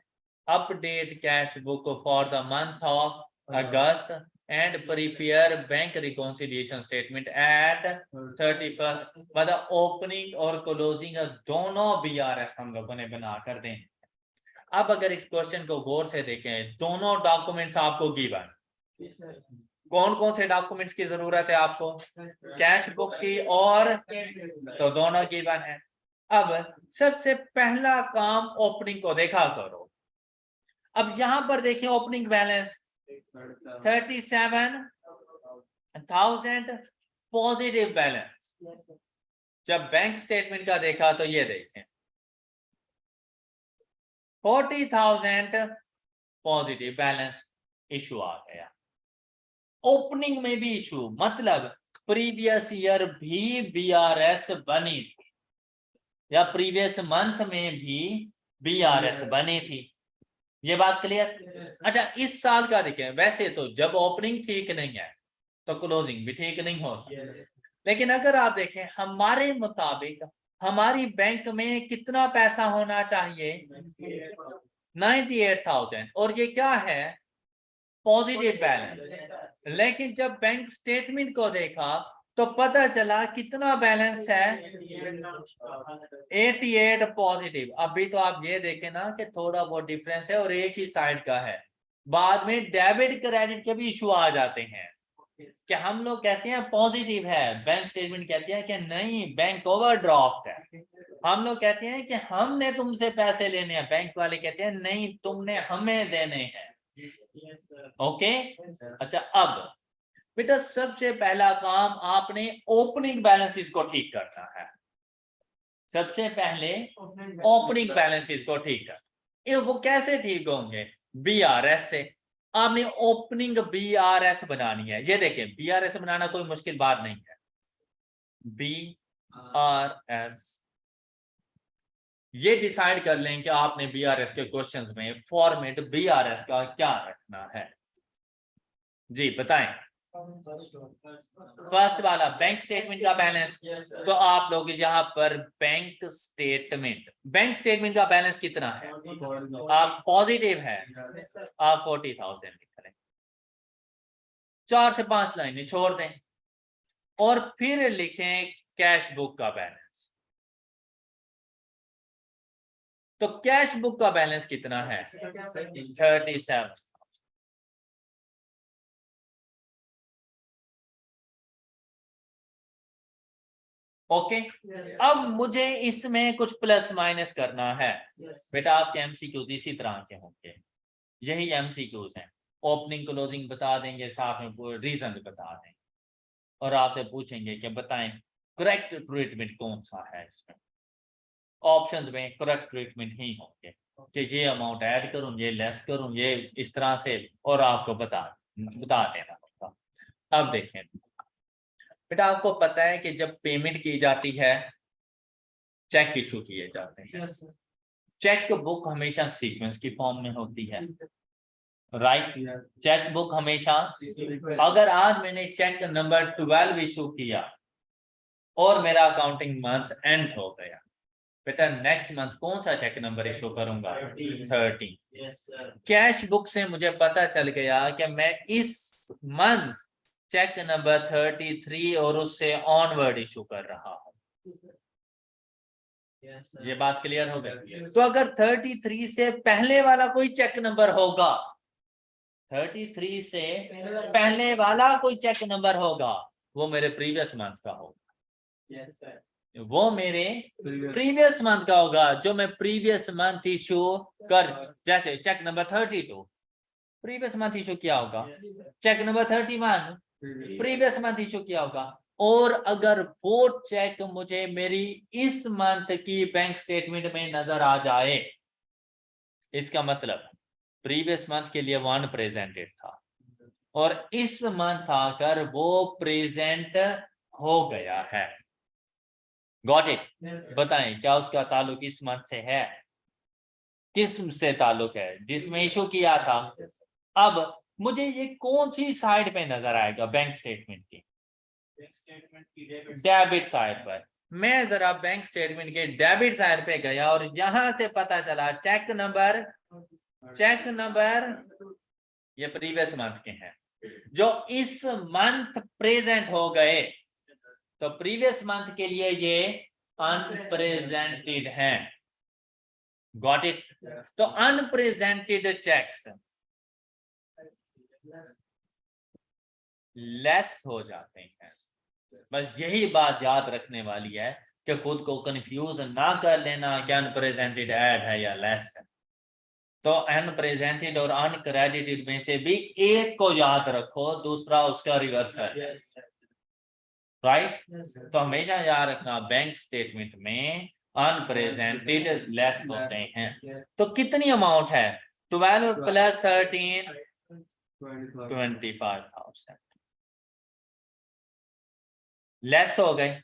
update cash book for the month of August and prepare bank reconciliation statement at 31st, मतलब ओपनिंग और क्लोजिंग दोनों बीआरएस हम लोगों ने बना कर दें। अब अगर इस क्वेश्चन को गौर से देखें, दोनों डॉक्यूमेंट्स आपको गिवन, कौन कौन से डॉक्यूमेंट्स की जरूरत है आपको, कैश बुक की और, तो दोनों गिवन है। अब सबसे पहला काम ओपनिंग को देखा करो। अब यहां पर देखिए ओपनिंग बैलेंस 37,000 पॉजिटिव बैलेंस। जब बैंक स्टेटमेंट का देखा तो ये देखें 40,000 पॉजिटिव बैलेंस, इशू आ गया। ओपनिंग में भी इशू, मतलब प्रीवियस ईयर भी बीआरएस बनी थी या प्रीवियस मंथ में भी बीआरएस बनी थी, ये बात क्लियर? अच्छा, इस साल का देखें, वैसे तो जब ओपनिंग ठीक नहीं है तो क्लोजिंग भी ठीक नहीं हो सकती, लेकिन अगर आप देखें हमारे मुताबिक हमारी बैंक में कितना पैसा होना चाहिए, 98,000, और ये क्या है, पॉजिटिव बैलेंस। लेकिन जब बैंक स्टेटमेंट को देखा तो पता चला कितना बैलेंस है, 88 पॉजिटिव। अभी तो आप ये देखें ना कि थोड़ा बहुत डिफरेंस है और एक ही साइड का है। बाद में डेबिट क्रेडिट के भी इशू आ जाते हैं कि हम लोग कहते हैं पॉजिटिव है, बैंक स्टेटमेंट कहते हैं कि नहीं बैंक ओवरड्राफ्ट है। हम लोग कहते हैं कि हमने तुमसे पैसे लेने हैं, बैंक वाले कहते हैं नहीं तुमने हमें देने हैं। ओके अच्छा, अब बेटा सबसे पहला काम आपने ओपनिंग बैलेंसेस को ठीक करना है। सबसे पहले ओपनिंग बैलेंसेस को ठीक कर, ये वो कैसे ठीक होंगे? बीआरएस से। आपने ओपनिंग बीआरएस बनानी है। ये देखिए बीआरएस बनाना कोई मुश्किल बात नहीं है। बीआरएस ये डिसाइड कर लें कि आपने बीआरएस के क्वेश्चंस में फॉर्मेट बीआरएस का क्या रखना है। जी बताएं। फर्स्ट वाला बैंक स्टेटमेंट का बैलेंस, तो आप लोग यहाँ पर बैंक स्टेटमेंट का बैलेंस कितना है? आप पॉजिटिव है, आप 40,000 लिख लें, 4 से 5 लाइनें छोड़ दें और फिर लिखें कैश बुक का बैलेंस। तो कैश बुक का बैलेंस कितना है? 37। ओके अब मुझे इसमें कुछ प्लस माइनस करना है। बेटा आपके एमसीक्यूज इसी तरह के होंगे, यही एमसीक्यूज हैं। ओपनिंग क्लोजिंग बता देंगे, साथ में रीजन बता देंगे और आपसे पूछेंगे कि बताएं करेक्ट ट्रीटमेंट कौन सा है। इसमें ऑप्शंस में करेक्ट ट्रीटमेंट ही होंगे कि ये अमाउंट ऐड करूं, ये लेस करूं, ये इस तरह से, और आपको बता देना होगा। अब देखें बेटा, आपको पता है कि जब पेमेंट की जाती है चेक इशू किए जाते हैं। चेक बुक हमेशा सीक्वेंस की फॉर्म में होती है, राइट? चेक बुक हमेशा, अगर आज मैंने चेक नंबर 12 इशू किया और मेरा अकाउंटिंग मंथ एंड हो गया, बेटा नेक्स्ट मंथ कौन सा चेक नंबर इशू करूंगा? 13। कैश बुक से मुझे पता चल गया कि मैं इस मंथ चेक नंबर 33 और उससे ऑनवर्ड इशू कर रहा हूं। ये बात क्लियर हो गई? तो अगर 33 से पहले वाला कोई चेक नंबर होगा, 33 से पहले वाला कोई चेक नंबर होगा, वो मेरे प्रीवियस मंथ का होगा। वो मेरे प्रीवियस मंथ का होगा, जो मैं प्रीवियस मंथ इशू कर, जैसे cheque number 32 previous month issue किया होगा, cheque number 31 previous month issue किया होगा। और अगर वो चेक मुझे मेरी इस मंथ की बैंक स्टेटमेंट में नजर आ जाए, इसका मतलब प्रीवियस मंथ के लिए वो अनप्रेजेंटेड था और इस मंथ आकर वो प्रेजेंट हो गया है। Got it? बताएं क्या उसका ताल्लुक इस मंथ से है? किस से ताल्लुक है? जिसमें इशू किया था। अब मुझे ये कौन सी साइड पे नजर आएगा बैंक स्टेटमेंट की? डेबिट साइड पर। मैं जरा बैंक स्टेटमेंट के डेबिट साइड पे गया और यहां से पता चला चेक नंबर ये प्रीवियस मंथ के हैं जो इस मंथ प्रेजेंट हो गए, तो प्रीवियस मंथ के लिए ये अनप्रेजेंटेड हैं। Got it? तो अनप्रेजेंटेड चेक्स लेस हो जाते हैं। बस यही बात याद रखने वाली है कि खुद को कंफ्यूज ना कर लेना कि अनप्रेजेंटेड ऐड है या लेस है। तो अनप्रेजेंटेड और अनक्रेडिटेड में से भी एक को याद रखो, दूसरा उसका रिवर्स है, राइट? तो हमेशा याद रखना बैंक स्टेटमेंट में अनप्रेजेंटेड लेस होते हैं। तो कितनी अमाउंट है? 12 प्लस 13 25,000 लेस हो गए,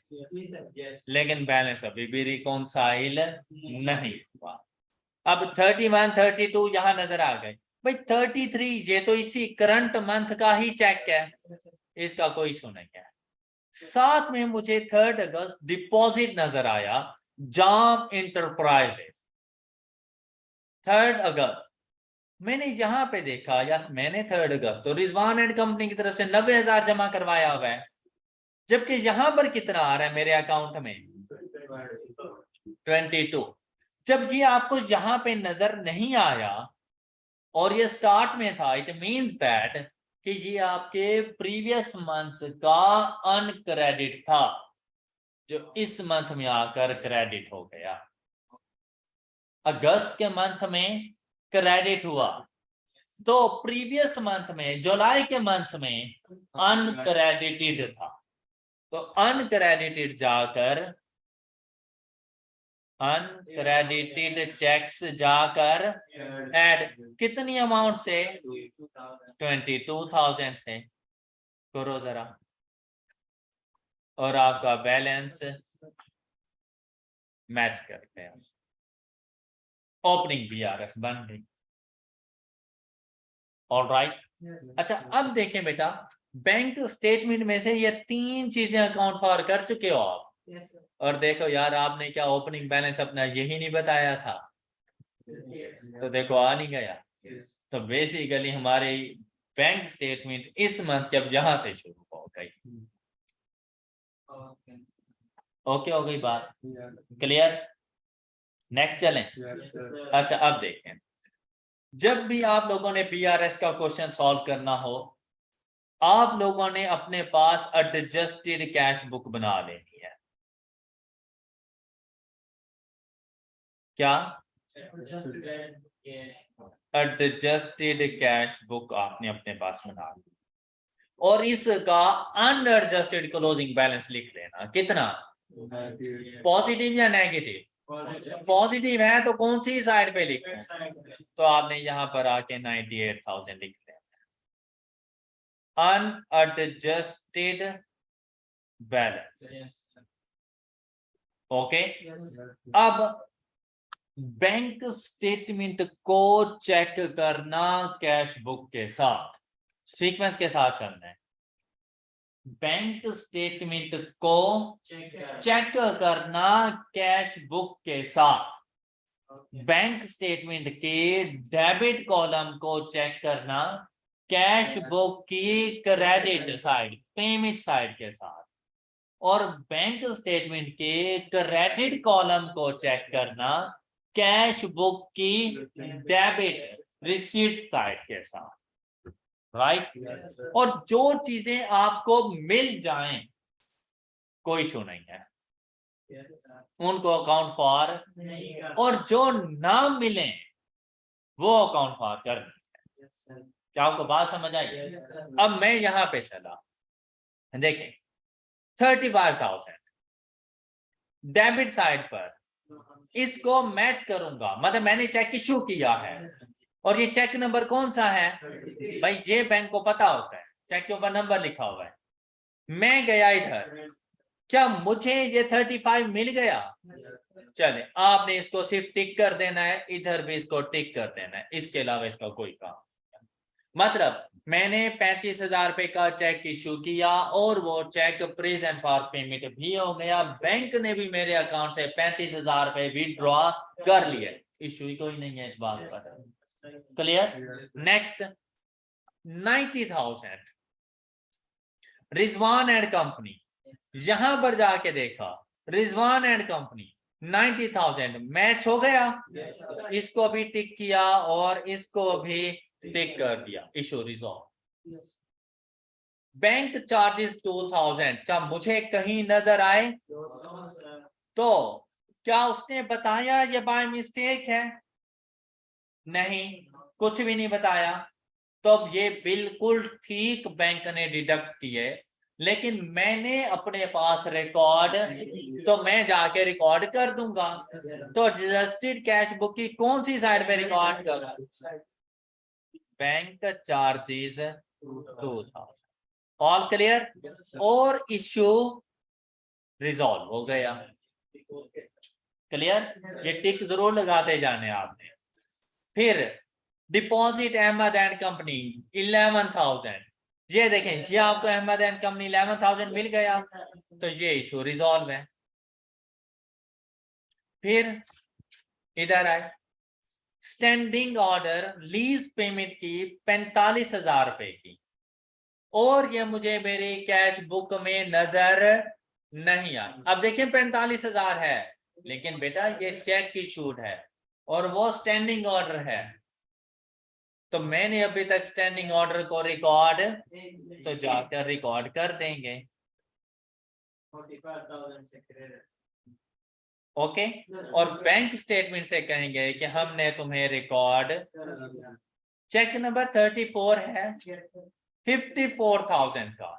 लेकिन बैलेंस अभी भी रिकॉन्साइल नहीं हुआ। अब 31 32 यहां नजर आ गए। भाई 33 ये तो इसी करंट मंथ का ही चेक है, इसका कोई इशू नहीं है। साथ में मुझे 3 अगस्त डिपॉजिट नजर आया, जाम इंटरप्राइजेस 3 अगस्त। मैंने यहां पे देखा यार, मैंने 3 अगस्त तो रिजवान एंड कंपनी की तरफ से 90,000 जमा करवाया हुआ है, जबकि यहां पर कितना आ रहा है मेरे अकाउंट में 22। जब ये आपको यहां पे नजर नहीं आया और ये स्टार्ट में था, इट मींस दैट कि ये आपके प्रीवियस मंथ का अनक्रेडिट था जो इस मंथ में आकर क्रेडिट हो गया। अगस्त के मंथ में क्रेडिट हुआ तो प्रीवियस मंथ में जुलाई के मंथ में अनक्रेडिटेड था, तो अनक्रेडिटेड जाकर अनक्रेडिटेड चेक्स जाकर ऐड कितनी अमाउंट से 22,000 से करो जरा, और आपका बैलेंस मैच कर गया, ओपनिंग बीआरएस बन गई। ऑलराइट, अच्छा अब देखें बेटा, बैंक स्टेटमेंट में से ये 3 चीजें अकाउंट फॉर कर चुके हो आप। और देखो यार, आपने क्या ओपनिंग बैलेंस अपना यही नहीं बताया था, तो देखो आ नहीं गया। तो बेसिकली हमारी बैंक स्टेटमेंट इस मंथ के अब यहां से शुरू हो गई। ओके हो गई बात, क्लियर? नेक्स्ट चलें। अच्छा अब देखें, जब भी आप लोगों ने बीआरएस का क्वेश्चन सॉल्व करना हो, आप लोगों ने अपने पास एडजस्टेड कैश बुक बना लेनी है। क्या? एडजस्टेड कैश बुक आपने अपने पास बना ली और इसका अनएडजस्टेड क्लोजिंग बैलेंस लिख लेना। कितना? पॉजिटिव या नेगेटिव? पॉजिटिव है तो कौन सी साइड पे लिखना? तो आपने यहां पर आके 98,000 लिख लेना, अनएडजस्टेड बैलेंस। ओके, अब बैंक स्टेटमेंट को चेक करना कैश बुक के साथ, सीक्वेंस के साथ चलना है। बैंक स्टेटमेंट को चेक करना कैश बुक के साथ, बैंक स्टेटमेंट के डेबिट कॉलम को चेक करना कैश बुक की क्रेडिट साइड, पेमेंट साइड के साथ, और बैंक स्टेटमेंट के क्रेडिट कॉलम को चेक करना कैश बुक की डेबिट रिसीट साइड के साथ। राइट, और जो चीजें आपको मिल जाएं कोई इशू नहीं है, उनको अकाउंट फॉर, और जो ना मिले वो अकाउंट फॉर कर। क्या आपको बात समझ आई? अब मैं यहां पे चला, देखें 35,000 डेबिट साइड पर, इसको मैच करूंगा, मतलब मैंने चेक इशू किया है और ये चेक नंबर कौन सा है भाई, ये बैंक को पता होता है, चेक के ऊपर नंबर लिखा हुआ है। मैं गया इधर, क्या मुझे ये 35 मिल गया? चले, आपने इसको सिर्फ टिक कर देना है, इधर भी इसको टिक कर देना है, इसके अलावा इसका कोई काम। मतलब मैंने 35,000 रुपए का चेक इशू किया और वो चेक प्रेजेंट फॉर पेमेंट भी हो गया, बैंक ने भी मेरे अकाउंट से 35,000 रुपए विड्रॉ कर लिए, इशू ही कोई नहीं है इस बात पर। Clear? Next 90,000 Rizwan and company, यहां पर जाके देखा रिजवान एंड कंपनी 90,000 मैच हो गया, इसको भी टिक किया और इसको भी टिक कर दिया, इशू रिजॉल्व। बैंक चार्जेस 2,000, क्या मुझे कहीं नजर आए? तो क्या उसने बताया ये बाय मिस्टेक है? नहीं, कुछ भी नहीं बताया। तो अब ये बिल्कुल ठीक बैंक ने डिडक्ट किए, लेकिन मैंने अपने पास रिकॉर्ड, तो मैं जाके रिकॉर्ड कर दूंगा। तो एडजस्टेड कैश बुक की कौन सी साइड पे रिकॉर्ड करूं? Bank charges 2,000। All clear? और इश्यू रिजॉल्व हो गया। क्लियर? ये टिक जरूर लगाते जाने आपने। फिर डिपॉजिट अहमद एंड कंपनी 11,000, ये देखें, ये आपको अहमद एंड कंपनी 11,000 मिल गया, तो ये इशू रिजॉल्व है। फिर इधर आए, स्टैंडिंग ऑर्डर लीज पेमेंट की 45,000 रुपए की, और ये मुझे मेरी कैश बुक में नजर नहीं आई। अब देखिए 45,000 है, लेकिन बेटा ये चेक की शूट है और वो स्टैंडिंग ऑर्डर है, तो मैंने अभी तक स्टैंडिंग ऑर्डर को रिकॉर्ड, तो जाकर रिकॉर्ड कर देंगे। 45,000 से क्रेडिट। ओके, और बैंक स्टेटमेंट से कहेंगे कि हमने तुम्हें रिकॉर्ड, चेक नंबर 34 है 54,000 का।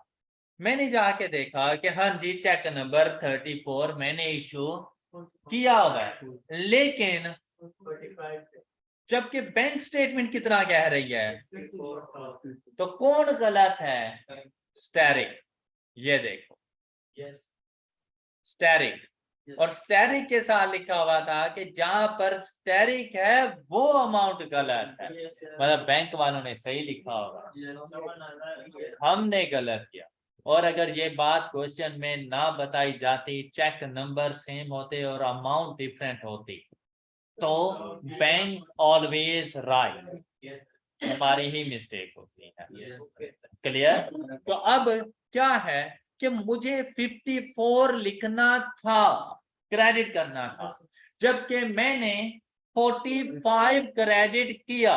मैंने जाके देखा कि हाँ जी चेक नंबर 34 मैंने इशू किया हुआ है, लेकिन जबकि बैंक स्टेटमेंट कितना कह रही है, तो कौन गलत है? स्टैरिक। ये देखो स्टैरिक, और स्टैरिक के साथ लिखा हुआ था कि जहां पर स्टैरिक है वो अमाउंट गलत है, मतलब बैंक वालों ने सही लिखा होगा, हमने गलत किया। और अगर ये बात क्वेश्चन में ना बताई जाती, चेक नंबर सेम होते और अमाउंट डिफरेंट होती, तो बैंक ऑलवेज राइट, हमारी ही मिस्टेक होती है। क्लियर? तो अब क्या है कि मुझे 54 लिखना था, क्रेडिट करना था, जबकि मैंने 45 क्रेडिट किया।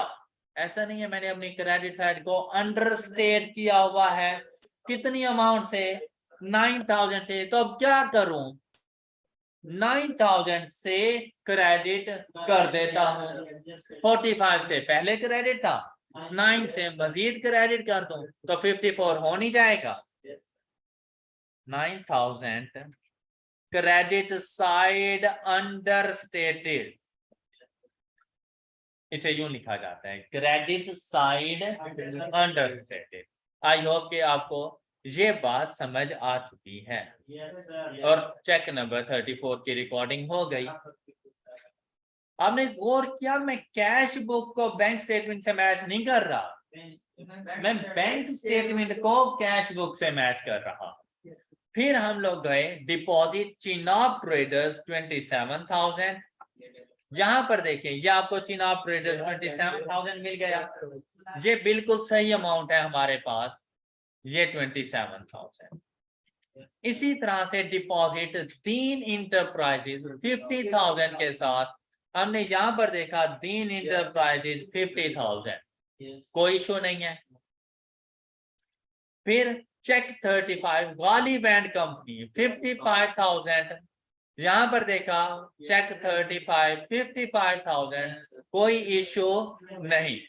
ऐसा नहीं है, मैंने अपनी क्रेडिट साइड को अंडरस्टेट किया हुआ है। कितनी अमाउंट से? 9,000 से। तो अब क्या करूं? 9,000 से क्रेडिट कर देता हूं। 45 से पहले क्रेडिट था, 9 से मजीद क्रेडिट कर दूं तो 54 हो नहीं जाएगा। 9,000 क्रेडिट साइड अंडरस्टेटेड, इसे यूं लिखा जाता है, credit side understated. I hope कि आपको ये बात समझ आ चुकी है। और चेक नंबर 34 की रिकॉर्डिंग हो गई। आपने गौर किया, मैं कैश बुक को बैंक स्टेटमेंट से मैच नहीं कर रहा, मैं बैंक स्टेटमेंट को कैश बुक से मैच कर रहा। फिर हम लोग गए डिपॉजिट चिनाब ट्रेडर्स 27,000। यहां पर देखें, ये आपको चिनाब ट्रेडर्स 27,000 मिल गया, ये बिल्कुल सही अमाउंट है हमारे पास, ये 27,000। इसी तरह से डिपॉजिट दीन इंटरप्राइजेज 50,000 के साथ हमने यहां पर देखा, दीन इंटरप्राइजेज 50,000, कोई इशू नहीं है। फिर चेक 35 गालिब एंड कंपनी 55,000, यहां पर देखा चेक 35 55,000, कोई इशू नहीं।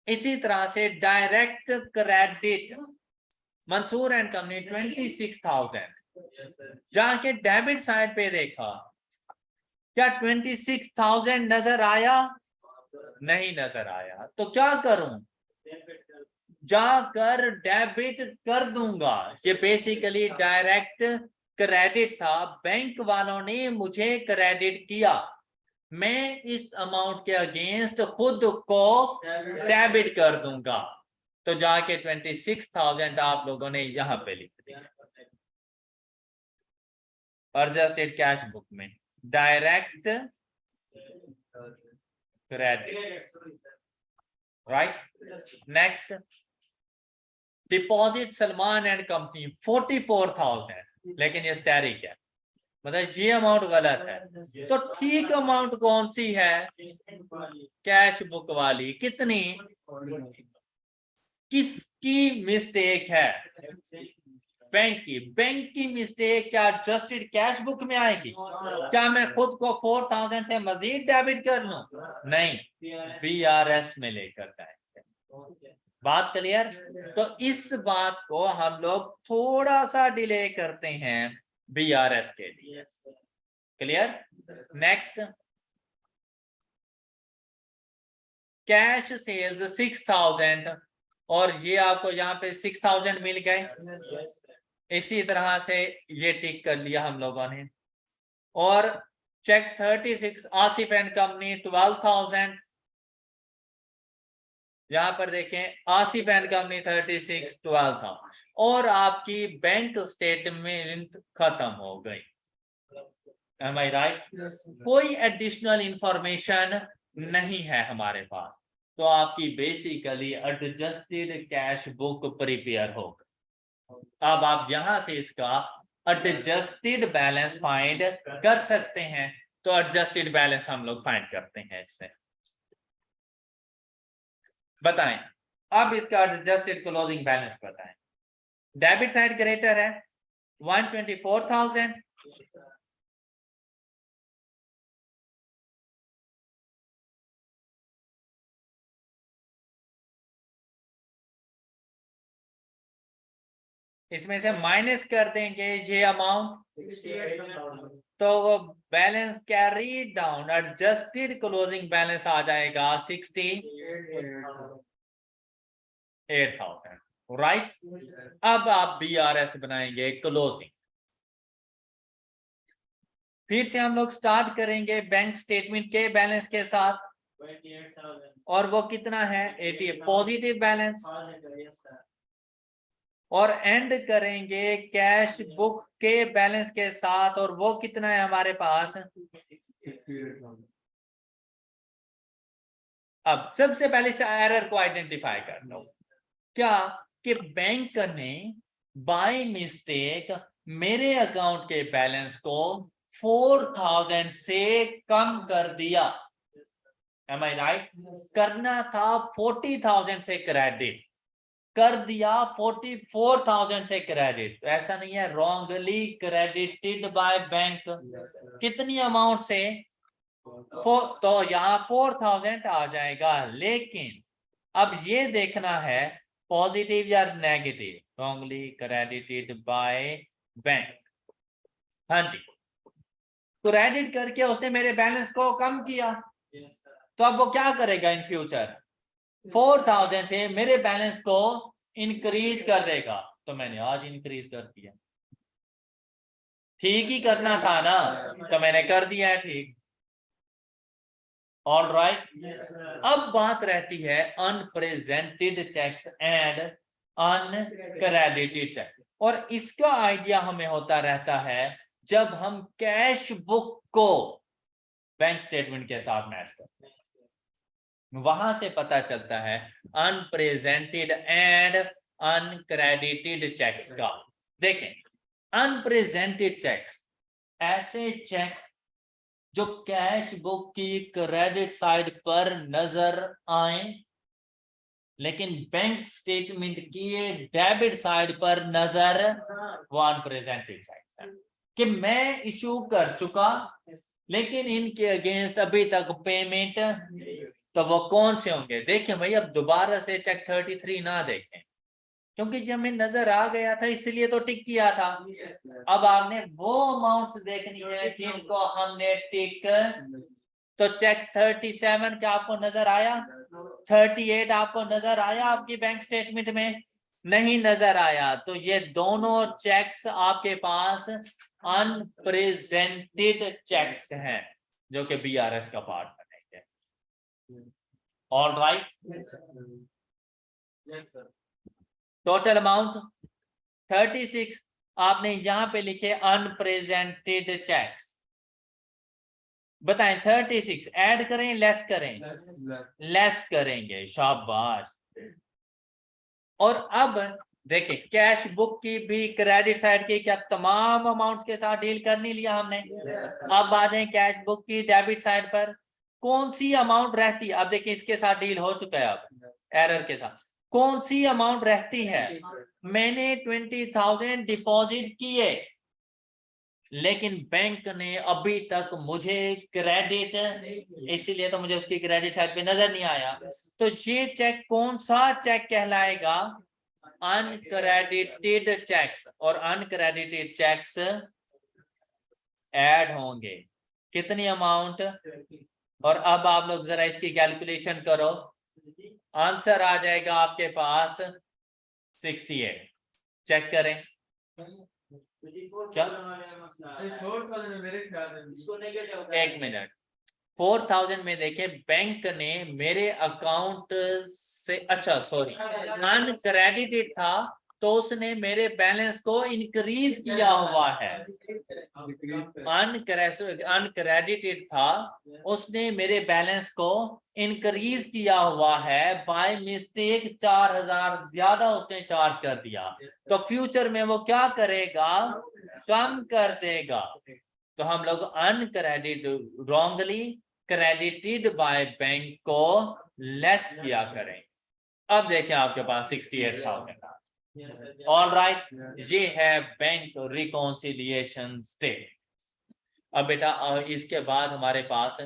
इसी तरह से direct credit Mansoor and company 26,000, जाके डेबिट साइड पे देखा, क्या 26,000 नजर आया? नहीं नजर आया। तो क्या करूं? जाकर डेबिट कर दूंगा। ये बेसिकली डायरेक्ट क्रेडिट था, बैंक वालों ने मुझे क्रेडिट किया, मैं इस अमाउंट के अगेंस्ट खुद को डेबिट कर दूंगा। तो जाके 26,000 आप लोगों ने यहां पे लिख दिया। अर्जेस्टेड कैश बुक में direct credit, right. Next deposit Salman and company 44,000, लेकिन ये स्टैरिक है, मतलब ये अमाउंट गलत है। तो ठीक अमाउंट कौन सी है? कैश बुक वाली। कितनी? किसकी मिस्टेक है? बैंक की। बैंक की मिस्टेक क्या जस्टिड कैश बुक में आएगी? क्या मैं खुद को 4,000 से मजीद डेबिट कर लूं? नहीं, BRS में लेकर जाएंगे। बात क्लियर? तो इस बात को हम लोग थोड़ा सा डिले करते हैं BRS के लिए। क्लियर? नेक्स्ट कैश सेल्स 6,000, और ये आपको यहाँ पे 6,000 मिल गए। इसी तरह से ये टिक कर लिया हम लोगों ने। और चेक 36 आसिफ एंड कंपनी 12,000, यहां पर देखें आसिफ एंड कंपनी 36 12,000, और आपकी बैंक स्टेटमेंट खत्म हो गई। Am I right? कोई एडिशनल इंफॉर्मेशन नहीं है हमारे पास, तो आपकी basically adjusted cash book prepare होगा। अब आप यहां से इसका एडजस्टेड बैलेंस फाइंड कर सकते हैं। तो एडजस्टेड बैलेंस हम लोग फाइंड करते हैं इससे। बताएं अब इसका एडजस्टेड क्लोजिंग बैलेंस बताएं। डेबिट साइड ग्रेटर है 124,000, इसमें से माइनस कर देंगे ये अमाउंट, तो वो balance carry down adjusted closing balance आ जाएगा 68,000, राइट। अब आप BRS बनाएंगे क्लोजिंग। फिर से हम लोग स्टार्ट करेंगे बैंक स्टेटमेंट के बैलेंस के साथ, और वो कितना है 80 पॉजिटिव बैलेंस, और एंड करेंगे कैश बुक के बैलेंस के साथ, और वो कितना है हमारे पास। अब सबसे पहले इस एरर को आइडेंटिफाई कर लो, क्या कि बैंक ने बाय मिस्टेक मेरे अकाउंट के बैलेंस को 4,000 से कम कर दिया। Am I right? करना था 40,000 से क्रेडिट, कर दिया 44,000 से क्रेडिट। तो ऐसा नहीं है, रॉन्गली क्रेडिटेड बाय बैंक। कितनी अमाउंट से? तो यहाँ 4,000 आ जाएगा। लेकिन अब ये देखना है पॉजिटिव या negative. Wrongly credited by bank, हाँ जी, क्रेडिट करके उसने मेरे बैलेंस को कम किया। तो अब वो क्या करेगा इन फ्यूचर? 4,000 से मेरे बैलेंस को इंक्रीज कर देगा। तो मैंने आज इंक्रीज कर दिया, ठीक ही करना था ना, तो मैंने कर दिया है ठीक। ऑल राइट, अब बात रहती है unpresented cheques and uncredited cheque, और इसका आइडिया हमें होता रहता है जब हम कैश बुक को बैंक स्टेटमेंट के साथ मैच करते हैं। वहां से पता चलता है अनप्रेजेंटेड एंड अनक्रेडिटेड चेक्स का। देखें, अनप्रेजेंटेड चेक्स ऐसे चेक जो कैश बुक की क्रेडिट साइड पर नजर आए, लेकिन बैंक स्टेटमेंट की डेबिट साइड पर नजर, वो अनप्रेजेंटेड चेक्स है कि मैं इशू कर चुका लेकिन इनके अगेंस्ट अभी तक पेमेंट। तो वो कौन से होंगे? देखिए भाई, अब दोबारा से चेक 33 ना देखें, क्योंकि जब हमें नजर आ गया था इसलिए तो टिक किया था। अब आपने वो अमाउंट्स देखनी है जिनको हमने टिक, तो चेक 37 क्या आपको नजर आया? 38 आपको नजर आया आपकी बैंक स्टेटमेंट में? नहीं नजर आया। तो ये दोनों चेक्स आपके पास अनप्रेजेंटेड चेक्स हैं, जो कि BRS का पार्ट बनेंगे। ऑल राइट, टोटल अमाउंट 36 आपने यहां पे लिखे अनप्रेजेंटेड चेक्स। बताएं 36 ऐड करें लेस करें? लेस करेंगे, शाबाश। और अब देखिए, कैश बुक की भी क्रेडिट साइड की क्या तमाम अमाउंट्स के साथ डील करनी लिया हमने। अब आ जाए कैश बुक की डेबिट साइड पर, कौन सी अमाउंट रहती है? अब देखिए, इसके साथ डील हो चुका है, अब एरर के साथ कौन सी अमाउंट रहती है? मैंने 20,000 डिपॉजिट किए, लेकिन बैंक ने अभी तक मुझे क्रेडिट, इसीलिए तो मुझे उसकी क्रेडिट साइड पे नजर नहीं आया। तो ये चेक कौन सा चेक कहलाएगा? Uncredited cheques. और अनक्रेडिटेड चेक्स ऐड होंगे, कितनी अमाउंट? और अब आप लोग जरा इसकी कैलकुलेशन करो, आंसर आ जाएगा आपके पास 68। चेक करें क्या? एक मिनट, 4,000 में देखें, बैंक ने मेरे अकाउंट से, अच्छा सॉरी, अनक्रेडिटेड था तो उसने मेरे बैलेंस को इंक्रीज किया हुआ है। अनक्रेडिटेड था, उसने मेरे बैलेंस को इंक्रीज किया हुआ है, बाय मिस्टेक 4000 ज्यादा उसने चार्ज कर दिया, तो फ्यूचर में वो क्या करेगा, कम कर देगा। तो हम लोग uncredited wrongly credited by bank को लेस किया करें। अब देखें आपके पास 68,000। ऑल राइट, ये है बैंक रिकॉन्सिलिएशन स्टेट। अब बेटा इसके बाद हमारे पास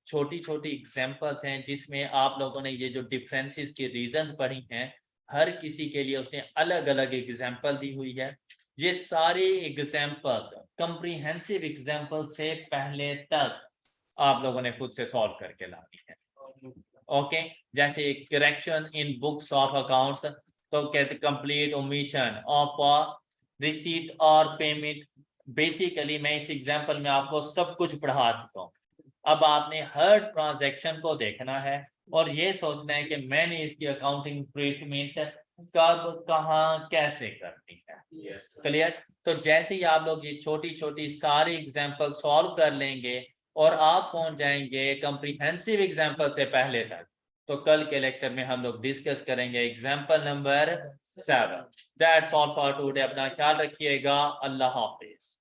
छोटी छोटी एग्जांपल्स हैं जिसमें आप लोगों ने ये जो डिफरेंसेस की रीजन पढ़ी हैं, हर किसी के लिए उसने अलग अलग एग्जांपल दी हुई है। ये सारे एग्जांपल्स कॉम्प्रिहेंसिव एग्जांपल से पहले तक आप लोगों ने खुद से सॉल्व करके लानी है। ओके, जैसे correction in books of accounts, तो कहते कंप्लीट ओमिशन ऑफ रिसीट और पेमेंट। बेसिकली मैं इस एग्जांपल में आपको सब कुछ पढ़ा चुका हूँ। अब आपने हर ट्रांजैक्शन को देखना है और ये सोचना है कि मैंने इसकी अकाउंटिंग ट्रीटमेंट कब कहाँ कैसे करनी है। क्लियर? तो जैसे ही आप लोग ये छोटी छोटी सारी एग्जांपल सॉल्व कर लेंगे और आप पहुंच जाएंगे कॉम्प्रिहेंसिव एग्जांपल से पहले तक, तो कल के लेक्चर में हम लोग डिस्कस करेंगे example number 7। That's all for today. अपना ख्याल रखिएगा। अल्लाह हाफिज।